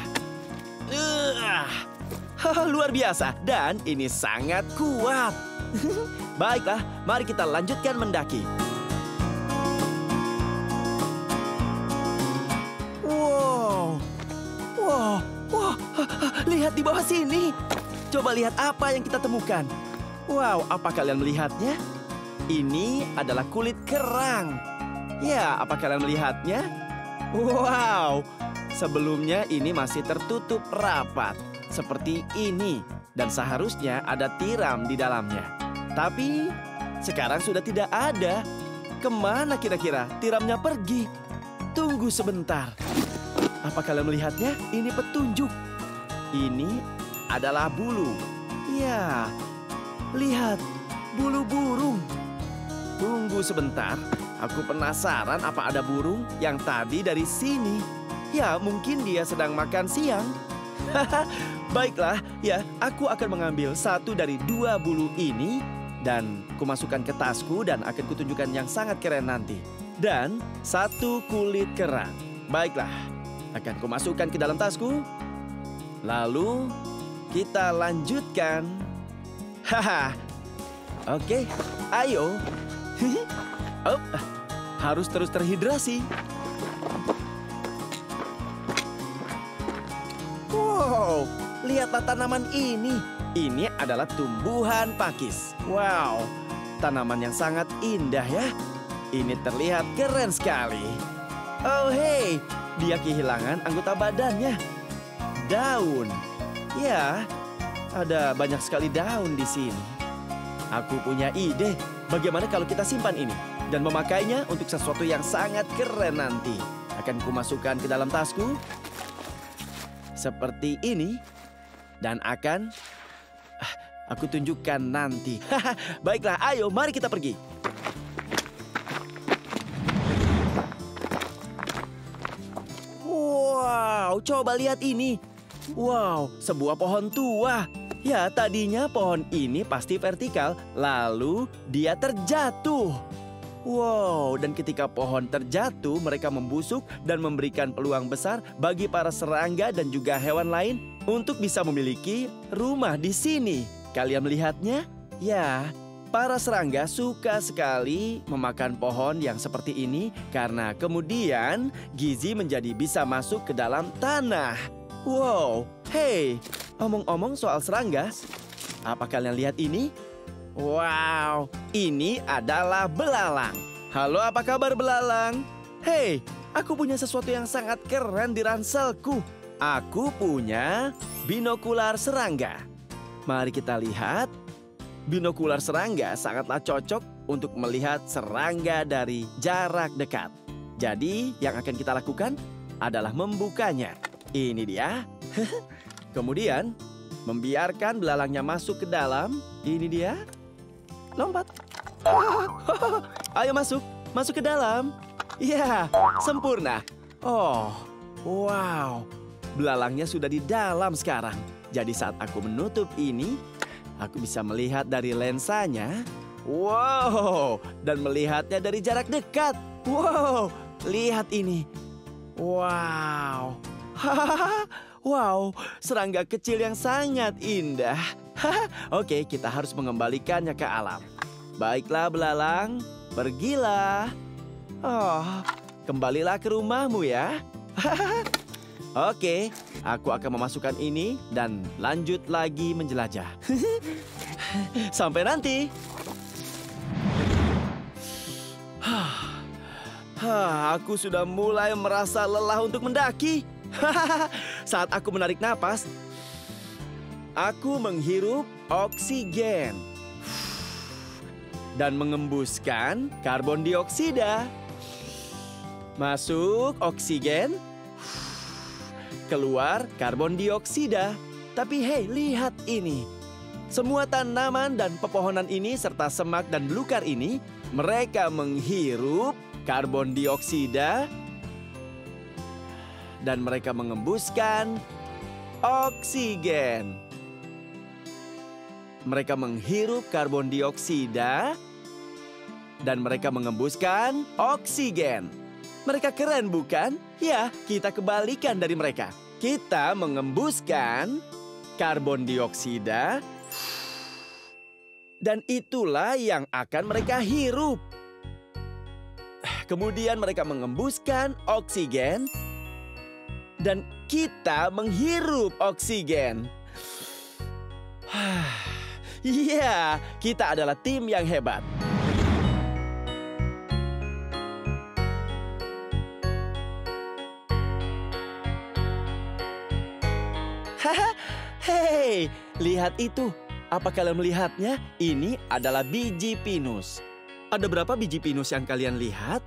[SPEAKER 2] Luar biasa, dan ini sangat kuat. Baiklah, mari kita lanjutkan mendaki. Wow, lihat di bawah sini. Coba lihat apa yang kita temukan. Wow, apa kalian melihatnya? Ini adalah kulit kerang. Ya, apa kalian melihatnya? Wow, sebelumnya ini masih tertutup rapat, seperti ini. Dan seharusnya ada tiram di dalamnya. Tapi, sekarang sudah tidak ada. Kemana kira-kira tiramnya pergi? Tunggu sebentar. Apa kalian melihatnya? Ini petunjuk. Ini adalah bulu. Ya, lihat, bulu burung. Tunggu sebentar, aku penasaran apa ada burung yang tadi dari sini. Ya, mungkin dia sedang makan siang. Baiklah, ya, aku akan mengambil satu dari dua bulu ini dan kumasukkan ke tasku dan akan kutunjukkan yang sangat keren nanti. Dan satu kulit kerang. Baiklah, akan kumasukkan ke dalam tasku. Lalu, kita lanjutkan. Oke, ayo. Oh, harus terus terhidrasi. Wow, lihatlah tanaman ini. Ini adalah tumbuhan pakis. Wow, tanaman yang sangat indah ya. Ini terlihat keren sekali. Oh hei, dia kehilangan anggota badannya. Daun. Ya, ada banyak sekali daun di sini. Aku punya ide. Bagaimana kalau kita simpan ini dan memakainya untuk sesuatu yang sangat keren nanti. Akan kumasukkan ke dalam tasku. Seperti ini. Dan akan aku tunjukkan nanti. Baiklah, ayo mari kita pergi. Wow, coba lihat ini. Wow, sebuah pohon tua. Ya, tadinya pohon ini pasti vertikal, lalu dia terjatuh. Wow, dan ketika pohon terjatuh, mereka membusuk dan memberikan peluang besar bagi para serangga dan juga hewan lain untuk bisa memiliki rumah di sini. Kalian melihatnya? Ya, para serangga suka sekali memakan pohon yang seperti ini karena kemudian gizi menjadi bisa masuk ke dalam tanah. Wow, hey, omong-omong soal serangga, apa kalian lihat ini? Wow, ini adalah belalang. Halo, apa kabar belalang? Hey, aku punya sesuatu yang sangat keren di ranselku. Aku punya binokular serangga. Mari kita lihat. Binokular serangga sangatlah cocok untuk melihat serangga dari jarak dekat. Jadi, yang akan kita lakukan adalah membukanya. Ini dia. Kemudian, membiarkan belalangnya masuk ke dalam. Ini dia. lompat. Ayo masuk, masuk ke dalam. Ya, sempurna. Oh, wow. Belalangnya sudah di dalam sekarang. Jadi saat aku menutup ini, aku bisa melihat dari lensanya. Wow, dan melihatnya dari jarak dekat. Wow, lihat ini. Wow. Wow, serangga kecil yang sangat indah. Oke, kita harus mengembalikannya ke alam. Baiklah belalang, pergilah. Oh, kembalilah ke rumahmu ya. Oke, aku akan memasukkan ini dan lanjut lagi menjelajah. Sampai nanti. Aku sudah mulai merasa lelah untuk mendaki. Saat aku menarik napas, aku menghirup oksigen dan mengembuskan karbon dioksida. Masuk oksigen, keluar karbon dioksida. Tapi hei, lihat ini. Semua tanaman dan pepohonan ini serta semak dan belukar ini, mereka menghirup karbon dioksida dan mereka mengembuskan oksigen. Mereka menghirup karbon dioksida dan mereka mengembuskan oksigen. Mereka keren bukan? Ya, kita kebalikan dari mereka. Kita mengembuskan karbon dioksida dan itulah yang akan mereka hirup. Kemudian mereka mengembuskan oksigen dan kita menghirup oksigen. Iya, kita adalah tim yang hebat. Hei, lihat itu. Apa kalian melihatnya? Ini adalah biji pinus. Ada berapa biji pinus yang kalian lihat?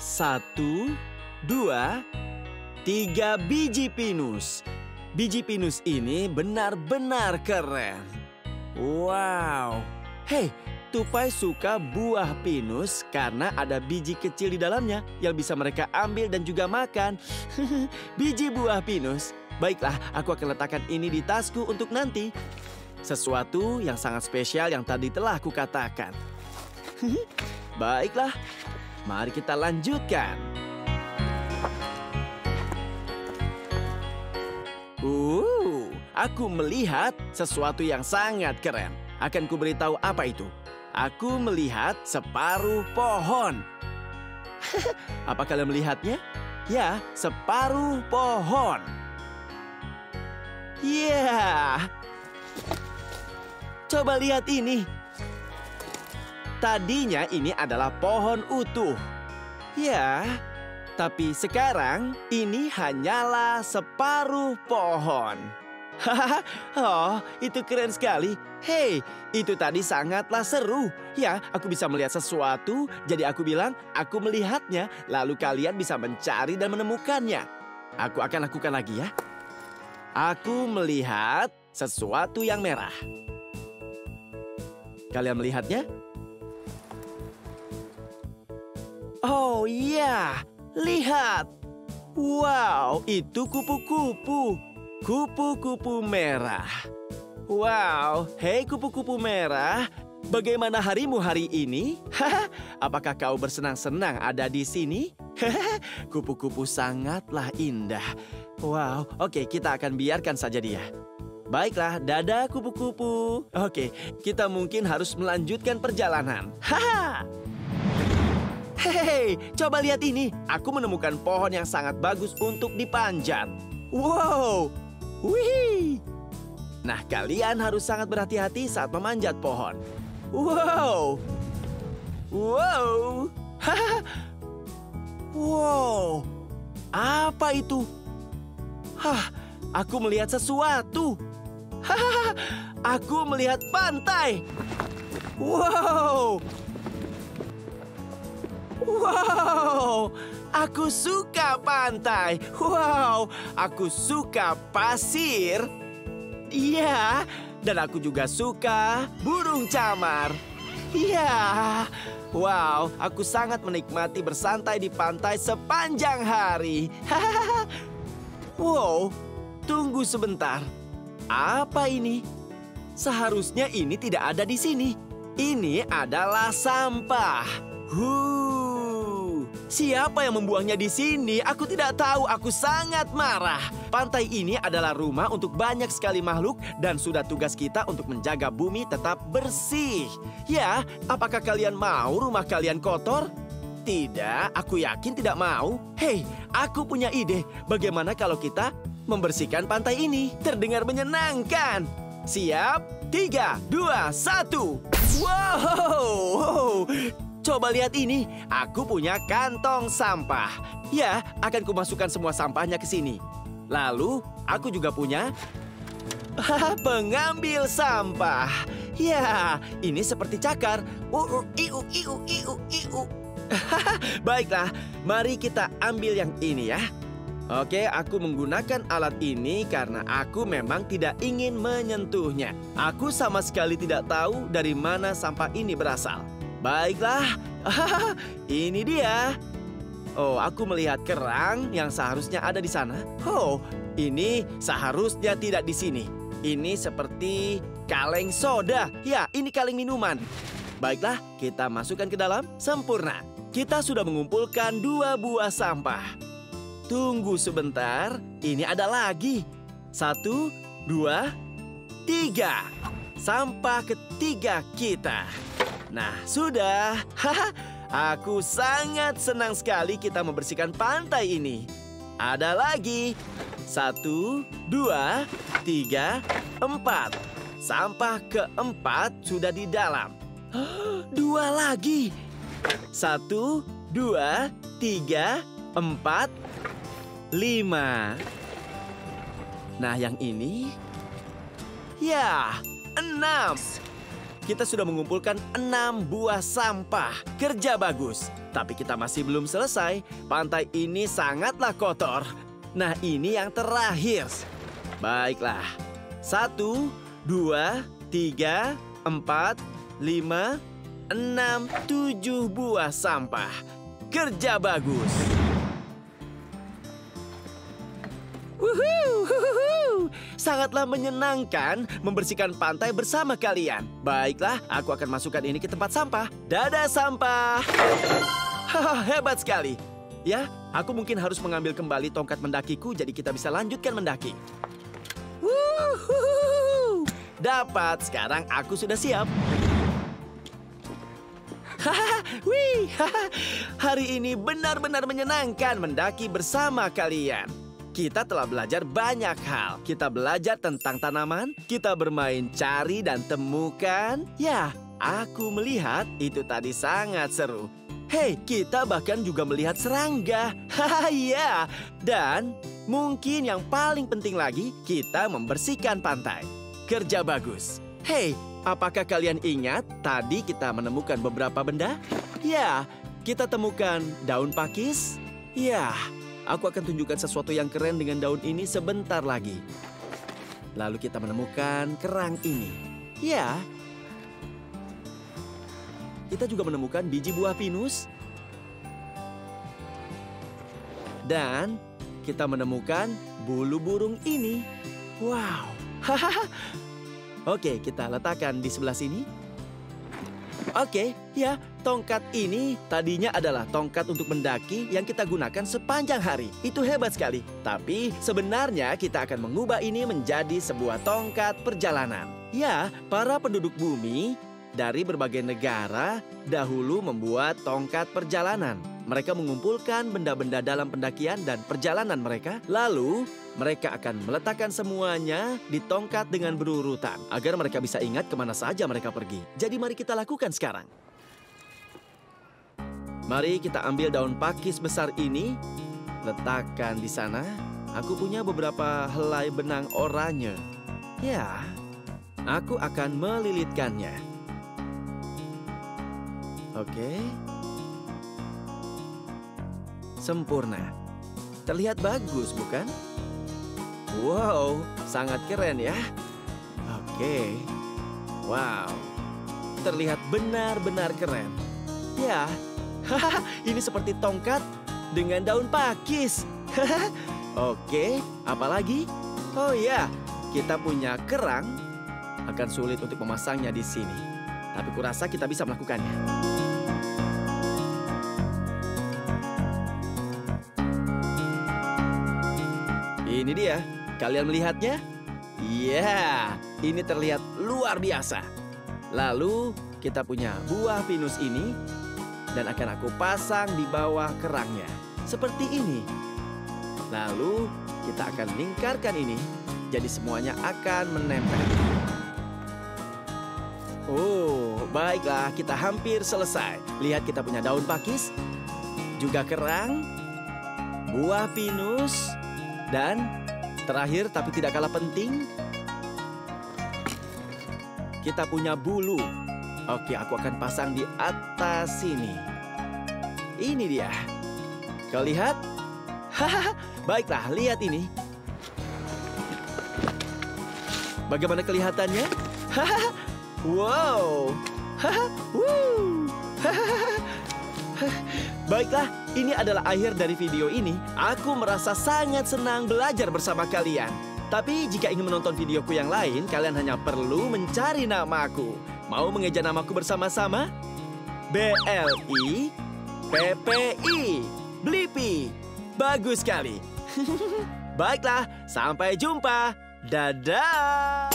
[SPEAKER 2] 1, 2, 3 biji pinus. Biji pinus ini benar-benar keren. Wow. Hei, tupai suka buah pinus karena ada biji kecil di dalamnya yang bisa mereka ambil dan juga makan. Biji buah pinus. Baiklah, aku akan letakkan ini di tasku untuk nanti. Sesuatu yang sangat spesial yang tadi telah aku katakan. Baiklah, mari kita lanjutkan. Aku melihat sesuatu yang sangat keren. Akan kuberitahu apa itu. Aku melihat separuh pohon. Apa kalian melihatnya? Ya, separuh pohon. Ya. Coba lihat ini. Tadinya ini adalah pohon utuh. Ya, tapi sekarang ini hanyalah separuh pohon. Oh, itu keren sekali. Hei, itu tadi sangatlah seru. Ya, aku bisa melihat sesuatu, jadi aku bilang, aku melihatnya, lalu kalian bisa mencari dan menemukannya. Aku akan lakukan lagi ya. Aku melihat sesuatu yang merah. Kalian melihatnya? Oh iya, lihat. Wow, itu kupu-kupu. Kupu-kupu merah. Wow, hei kupu-kupu merah. Bagaimana harimu hari ini? Apakah kau bersenang-senang ada di sini? Kupu-kupu sangatlah indah. Wow, oke, kita akan biarkan saja dia. Baiklah, dadah kupu-kupu. Oke, kita mungkin harus melanjutkan perjalanan. Hei, coba lihat ini. Aku menemukan pohon yang sangat bagus untuk dipanjat. Wow, wih. Nah, kalian harus sangat berhati-hati saat memanjat pohon. Wow, wow, wow. Apa itu? Aku melihat sesuatu. Aku melihat pantai. Wow. Wow. Aku suka pantai. Wow. Aku suka pasir. Iya. Dan aku juga suka burung camar. Ya, wow, aku sangat menikmati bersantai di pantai sepanjang hari. Wow, tunggu sebentar. Apa ini? Seharusnya ini tidak ada di sini. Ini adalah sampah. Siapa yang membuangnya di sini? Aku tidak tahu. Aku sangat marah. Pantai ini adalah rumah untuk banyak sekali makhluk dan sudah tugas kita untuk menjaga bumi tetap bersih. Ya, apakah kalian mau rumah kalian kotor? Tidak, aku yakin tidak mau. Hei, aku punya ide. Bagaimana kalau kita membersihkan pantai ini? Terdengar menyenangkan. Siap? 3, 2, 1. Wow! Coba lihat ini, aku punya kantong sampah. Ya, akan kumasukkan semua sampahnya ke sini. Lalu, aku juga punya pengambil sampah. Ya, ini seperti cakar. Baiklah, mari kita ambil yang ini ya. Oke, aku menggunakan alat ini karena aku memang tidak ingin menyentuhnya. Aku sama sekali tidak tahu dari mana sampah ini berasal. Baiklah, ini dia. Oh, aku melihat kerang yang seharusnya ada di sana. Oh, ini seharusnya tidak di sini. Ini seperti kaleng soda. Ya, ini kaleng minuman. Baiklah, kita masukkan ke dalam. Sempurna. Kita sudah mengumpulkan 2 buah sampah. Tunggu sebentar, ini ada lagi. 1, 2, 3. Sampah ketiga kita. Nah, sudah. Aku sangat senang sekali kita membersihkan pantai ini. Ada lagi. 1, 2, 3, 4. Sampah keempat sudah di dalam. 2 lagi. 1, 2, 3, 4, 5. Nah, yang ini. Ya, 6. Kita sudah mengumpulkan 6 buah sampah. Kerja bagus. Tapi kita masih belum selesai. Pantai ini sangatlah kotor. Nah, ini yang terakhir. Baiklah. 1, 2, 3, 4, 5, 6, 7 buah sampah. Kerja bagus. Sangatlah menyenangkan membersihkan pantai bersama kalian. Baiklah, aku akan masukkan ini ke tempat sampah. Dadah sampah. Hebat sekali. Ya, aku mungkin harus mengambil kembali tongkat mendakiku jadi kita bisa lanjutkan mendaki. Dapat, sekarang aku sudah siap. Wih, hari ini benar-benar menyenangkan mendaki bersama kalian. Kita telah belajar banyak hal. Kita belajar tentang tanaman, kita bermain cari dan temukan. Ya, aku melihat itu tadi sangat seru. Hei, kita bahkan juga melihat serangga. Ya, dan mungkin yang paling penting lagi, kita membersihkan pantai. Kerja bagus. Hei, apakah kalian ingat tadi kita menemukan beberapa benda? Ya, kita temukan daun pakis. Ya, aku akan tunjukkan sesuatu yang keren dengan daun ini sebentar lagi. Lalu kita menemukan kerang ini. Ya. Kita juga menemukan biji buah pinus. Dan kita menemukan bulu burung ini. Wow. Oke, kita letakkan di sebelah sini. Oke, ya, tongkat ini tadinya adalah tongkat untuk mendaki yang kita gunakan sepanjang hari. Itu hebat sekali. Tapi sebenarnya kita akan mengubah ini menjadi sebuah tongkat perjalanan. Ya, para penduduk bumi dari berbagai negara dahulu membuat tongkat perjalanan. Mereka mengumpulkan benda-benda dalam pendakian dan perjalanan mereka. Lalu, mereka akan meletakkan semuanya di tongkat dengan berurutan agar mereka bisa ingat kemana saja mereka pergi. Jadi mari kita lakukan sekarang. Mari kita ambil daun pakis besar ini, letakkan di sana. Aku punya beberapa helai benang oranye. Ya, aku akan melilitkannya. Oke. Sempurna. Terlihat bagus, bukan? Wow, sangat keren ya. Oke. Wow. terlihat benar-benar keren. Ya, ini seperti tongkat dengan daun pakis. Oke, apalagi? Oh ya, kita punya kerang. Akan sulit untuk memasangnya di sini. Tapi kurasa kita bisa melakukannya. Ini dia, kalian melihatnya? Ya, ini terlihat luar biasa. Lalu kita punya buah pinus ini dan akan aku pasang di bawah kerangnya. Seperti ini. Lalu kita akan lingkarkan ini, jadi semuanya akan menempel. Oh, baiklah, kita hampir selesai. Lihat, kita punya daun pakis, juga kerang, buah pinus, dan terakhir tapi tidak kalah penting, kita punya bulu. Oke, aku akan pasang di atas sini. Ini dia. Kau lihat? Hahaha, baiklah, lihat ini. Bagaimana kelihatannya? Hahaha, wow. Hahaha, woo. Hahaha. Baiklah, ini adalah akhir dari video ini. Aku merasa sangat senang belajar bersama kalian. Tapi jika ingin menonton videoku yang lain, kalian hanya perlu mencari namaku. Mau mengeja namaku bersama-sama? BLIPPI. Blippi. Bagus sekali. Baiklah, sampai jumpa. Dadah.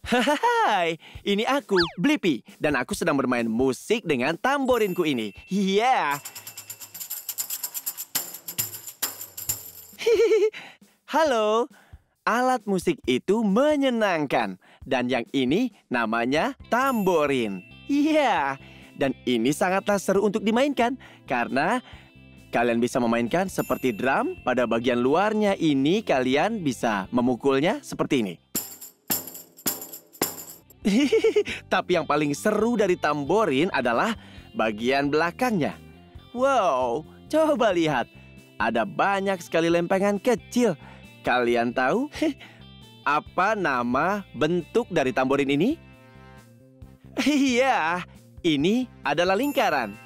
[SPEAKER 2] Hai, ini aku, Blippi, dan aku sedang bermain musik dengan tamborinku ini. Yeah. Halo, alat musik itu menyenangkan, dan yang ini namanya tamborin. Yeah, dan ini sangatlah seru untuk dimainkan, karena kalian bisa memainkan seperti drum. Pada bagian luarnya ini kalian bisa memukulnya seperti ini. Tapi yang paling seru dari tamborin adalah bagian belakangnya. Wow, coba lihat. Ada banyak sekali lempengan kecil. Kalian tahu apa nama bentuk dari tamborin ini? Iya, ini adalah lingkaran.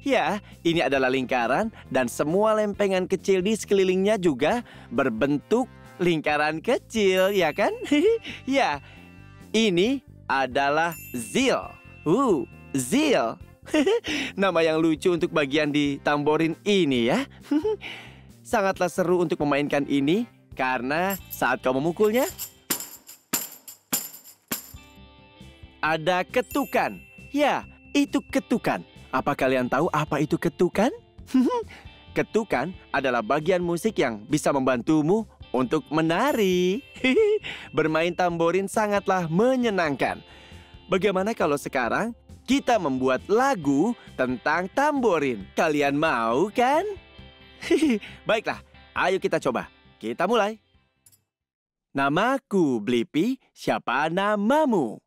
[SPEAKER 2] Ya, ini adalah lingkaran dan semua lempengan kecil di sekelilingnya juga berbentuk lingkaran kecil, ya kan? Ya. Ini adalah zil. Zil. Nama yang lucu untuk bagian di tamborin ini ya. Sangatlah seru untuk memainkan ini karena saat kau memukulnya ada ketukan. Ya, itu ketukan. Apa kalian tahu apa itu ketukan? Ketukan adalah bagian musik yang bisa membantumu untuk menari. Bermain tamborin sangatlah menyenangkan. Bagaimana kalau sekarang kita membuat lagu tentang tamborin? Kalian mau kan? Baiklah, ayo kita coba. Kita mulai. Namaku Blippi, siapa namamu?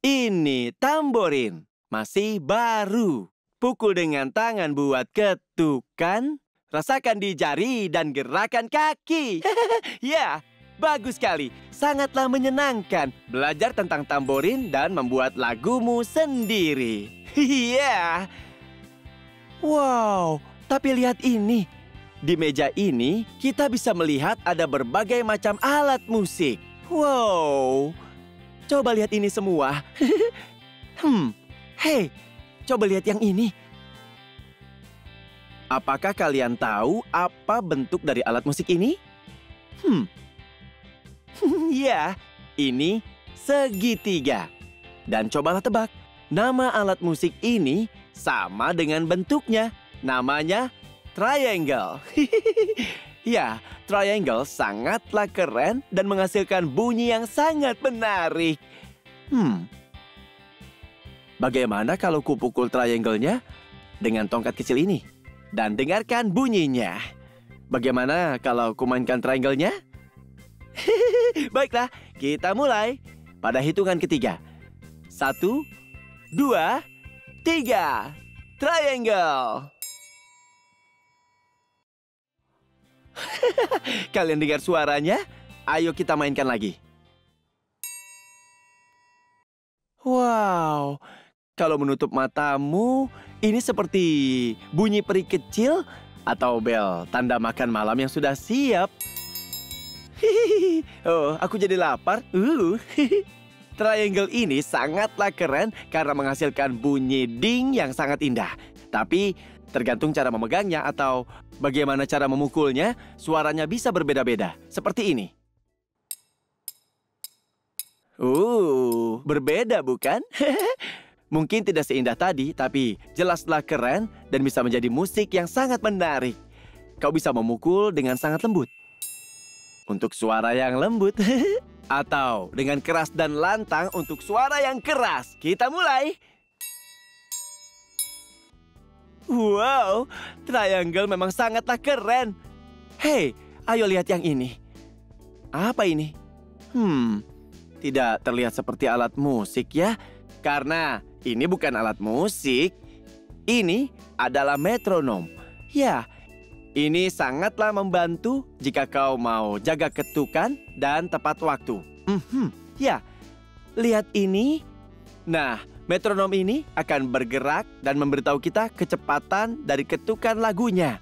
[SPEAKER 2] Ini tamborin, masih baru. Pukul dengan tangan buat ketukan. Rasakan di jari dan gerakan kaki. Ya, bagus sekali. Sangatlah menyenangkan belajar tentang tamborin dan membuat lagumu sendiri. Ya. Wow, tapi lihat ini. Di meja ini, kita bisa melihat ada berbagai macam alat musik. Wow. Coba lihat ini semua. Hei, coba lihat yang ini. Apakah kalian tahu apa bentuk dari alat musik ini? Ya, ini segitiga. Dan cobalah tebak, nama alat musik ini sama dengan bentuknya. Namanya triangle. Ya, triangle sangatlah keren dan menghasilkan bunyi yang sangat menarik. Bagaimana kalau kupukul triangle-nya dengan tongkat kecil ini? Dan dengarkan bunyinya. Bagaimana kalau kumainkan triangle-nya? Baiklah, kita mulai. Pada hitungan ketiga. 1, 2, 3. Triangle. Kalian dengar suaranya? Ayo kita mainkan lagi. Wow, kalau menutup matamu, ini seperti bunyi peri kecil atau bel tanda makan malam yang sudah siap. Oh, aku jadi lapar. Triangle ini sangatlah keren karena menghasilkan bunyi ding yang sangat indah. Tapi tergantung cara memegangnya atau bagaimana cara memukulnya, suaranya bisa berbeda-beda. Seperti ini. Berbeda bukan? Mungkin tidak seindah tadi, tapi jelaslah keren dan bisa menjadi musik yang sangat menarik. Kau bisa memukul dengan sangat lembut. Untuk suara yang lembut. Atau dengan keras dan lantang untuk suara yang keras. Kita mulai. Wow, triangle memang sangatlah keren. Hei, ayo lihat yang ini. Apa ini? Tidak terlihat seperti alat musik ya. Karena ini bukan alat musik. Ini adalah metronom. Ya, ini sangatlah membantu jika kau mau jaga ketukan dan tepat waktu. Ya, lihat ini. Nah, metronom ini akan bergerak dan memberitahu kita kecepatan dari ketukan lagunya.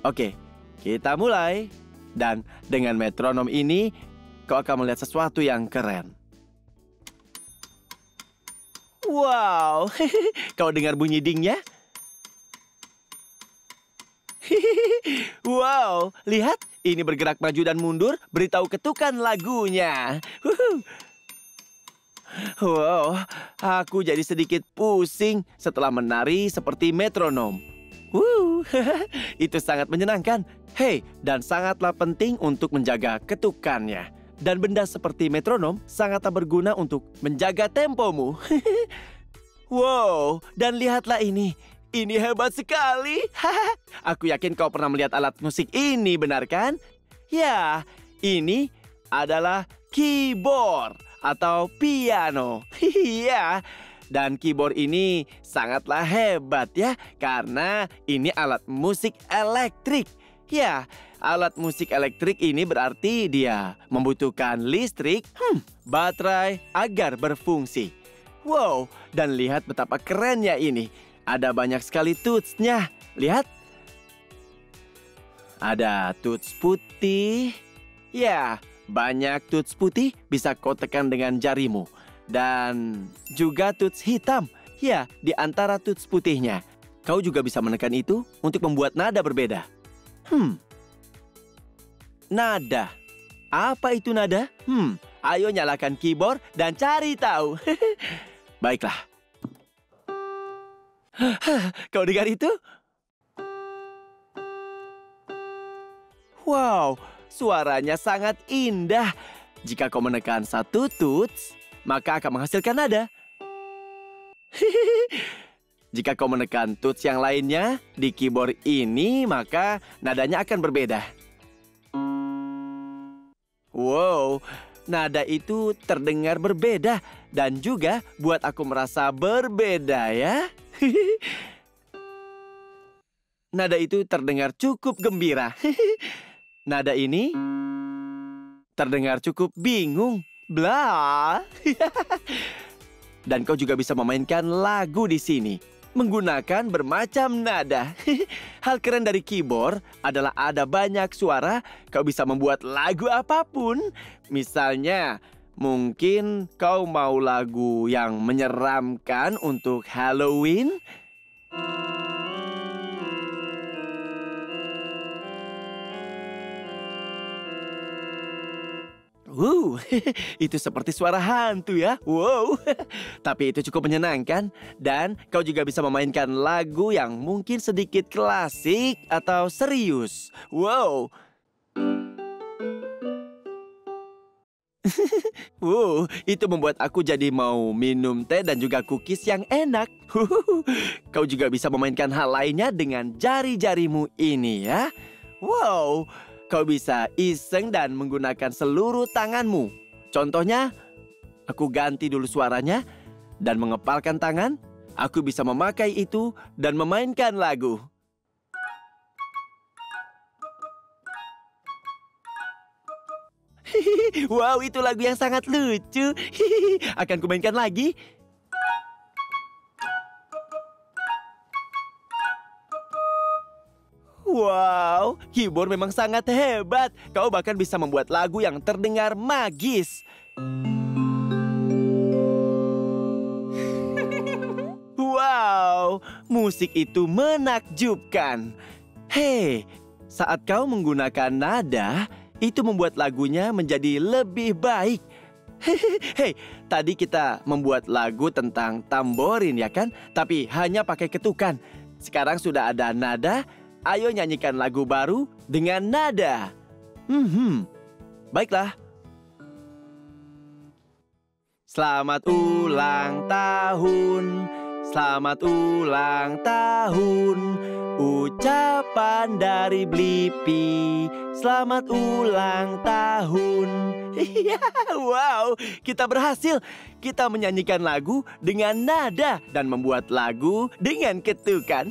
[SPEAKER 2] Oke, kita mulai. Dan dengan metronom ini, kau akan melihat sesuatu yang keren. Wow, kau dengar bunyi dingnya? Wow, lihat, ini bergerak maju dan mundur, beritahu ketukan lagunya. Wow, aku jadi sedikit pusing setelah menari seperti metronom. Itu sangat menyenangkan. Hei, dan sangatlah penting untuk menjaga ketukannya. Dan benda seperti metronom sangatlah berguna untuk menjaga tempomu. Wow, dan lihatlah ini. Ini hebat sekali. Aku yakin kau pernah melihat alat musik ini, benar kan? Ya, ini adalah keyboard atau piano. Ya, dan keyboard ini sangatlah hebat ya, karena ini alat musik elektrik. Ya, alat musik elektrik ini berarti dia membutuhkan listrik, baterai agar berfungsi. Wow, dan lihat betapa kerennya ini. Ada banyak sekali tools-nya. Lihat. Ada toots putih. Ya, banyak toots putih bisa kau tekan dengan jarimu. Dan juga toots hitam. Ya, di antara toots putihnya. Kau juga bisa menekan itu untuk membuat nada berbeda. Nada. Apa itu nada? Ayo nyalakan keyboard dan cari tahu. Baiklah. Kau dengar itu? Wow, suaranya sangat indah. Jika kau menekan satu toots, maka akan menghasilkan nada. Jika kau menekan toots yang lainnya di keyboard ini, maka nadanya akan berbeda. Wow, nada itu terdengar berbeda dan juga buat aku merasa berbeda ya. Nada itu terdengar cukup gembira. Nada ini terdengar cukup bingung. Blah. Dan kau juga bisa memainkan lagu di sini menggunakan bermacam nada. Hal keren dari keyboard adalah ada banyak suara. Kau bisa membuat lagu apapun. Misalnya, mungkin kau mau lagu yang menyeramkan untuk Halloween? Itu seperti suara hantu ya. Wow, tapi itu cukup menyenangkan. Dan kau juga bisa memainkan lagu yang mungkin sedikit klasik atau serius. Wow. Itu membuat aku jadi mau minum teh dan juga cookies yang enak. Kau juga bisa memainkan hal lainnya dengan jari-jarimu ini ya. Wow. Kau bisa iseng dan menggunakan seluruh tanganmu. Contohnya, aku ganti dulu suaranya dan mengepalkan tangan. Aku bisa memakai itu dan memainkan lagu. Wow, itu lagu yang sangat lucu. Akan kumainkan lagi. Wow, keyboard memang sangat hebat. Kau bahkan bisa membuat lagu yang terdengar magis. Wow, musik itu menakjubkan. Hei, saat kau menggunakan nada, itu membuat lagunya menjadi lebih baik. Hei, tadi kita membuat lagu tentang tamborin ya kan? Tapi hanya pakai ketukan. Sekarang sudah ada nada. Ayo nyanyikan lagu baru dengan nada. Baiklah. Selamat ulang tahun, selamat ulang tahun. Ucapan dari Blippi, selamat ulang tahun. Wow, kita berhasil. Kita menyanyikan lagu dengan nada dan membuat lagu dengan ketukan.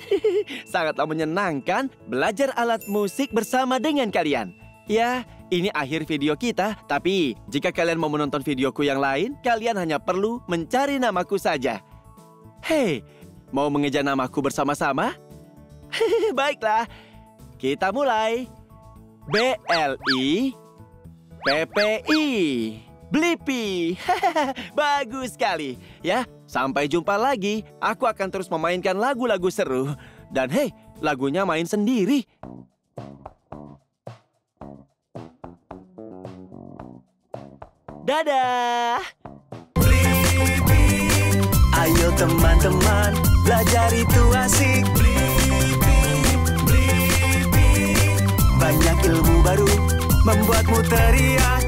[SPEAKER 2] Sangatlah menyenangkan belajar alat musik bersama dengan kalian. Ya, ini akhir video kita. Tapi jika kalian mau menonton videoku yang lain, kalian hanya perlu mencari namaku saja. Hei, mau mengejar namaku bersama-sama? Baiklah, kita mulai. B-L-I-P-P-I, Blippi. Bagus sekali. Ya, sampai jumpa lagi. Aku akan terus memainkan lagu-lagu seru. Dan hei, lagunya main sendiri. Dadah.
[SPEAKER 1] Blippi, ayo teman-teman, belajar itu asik. Blippi, banyak ilmu baru membuatmu teriak.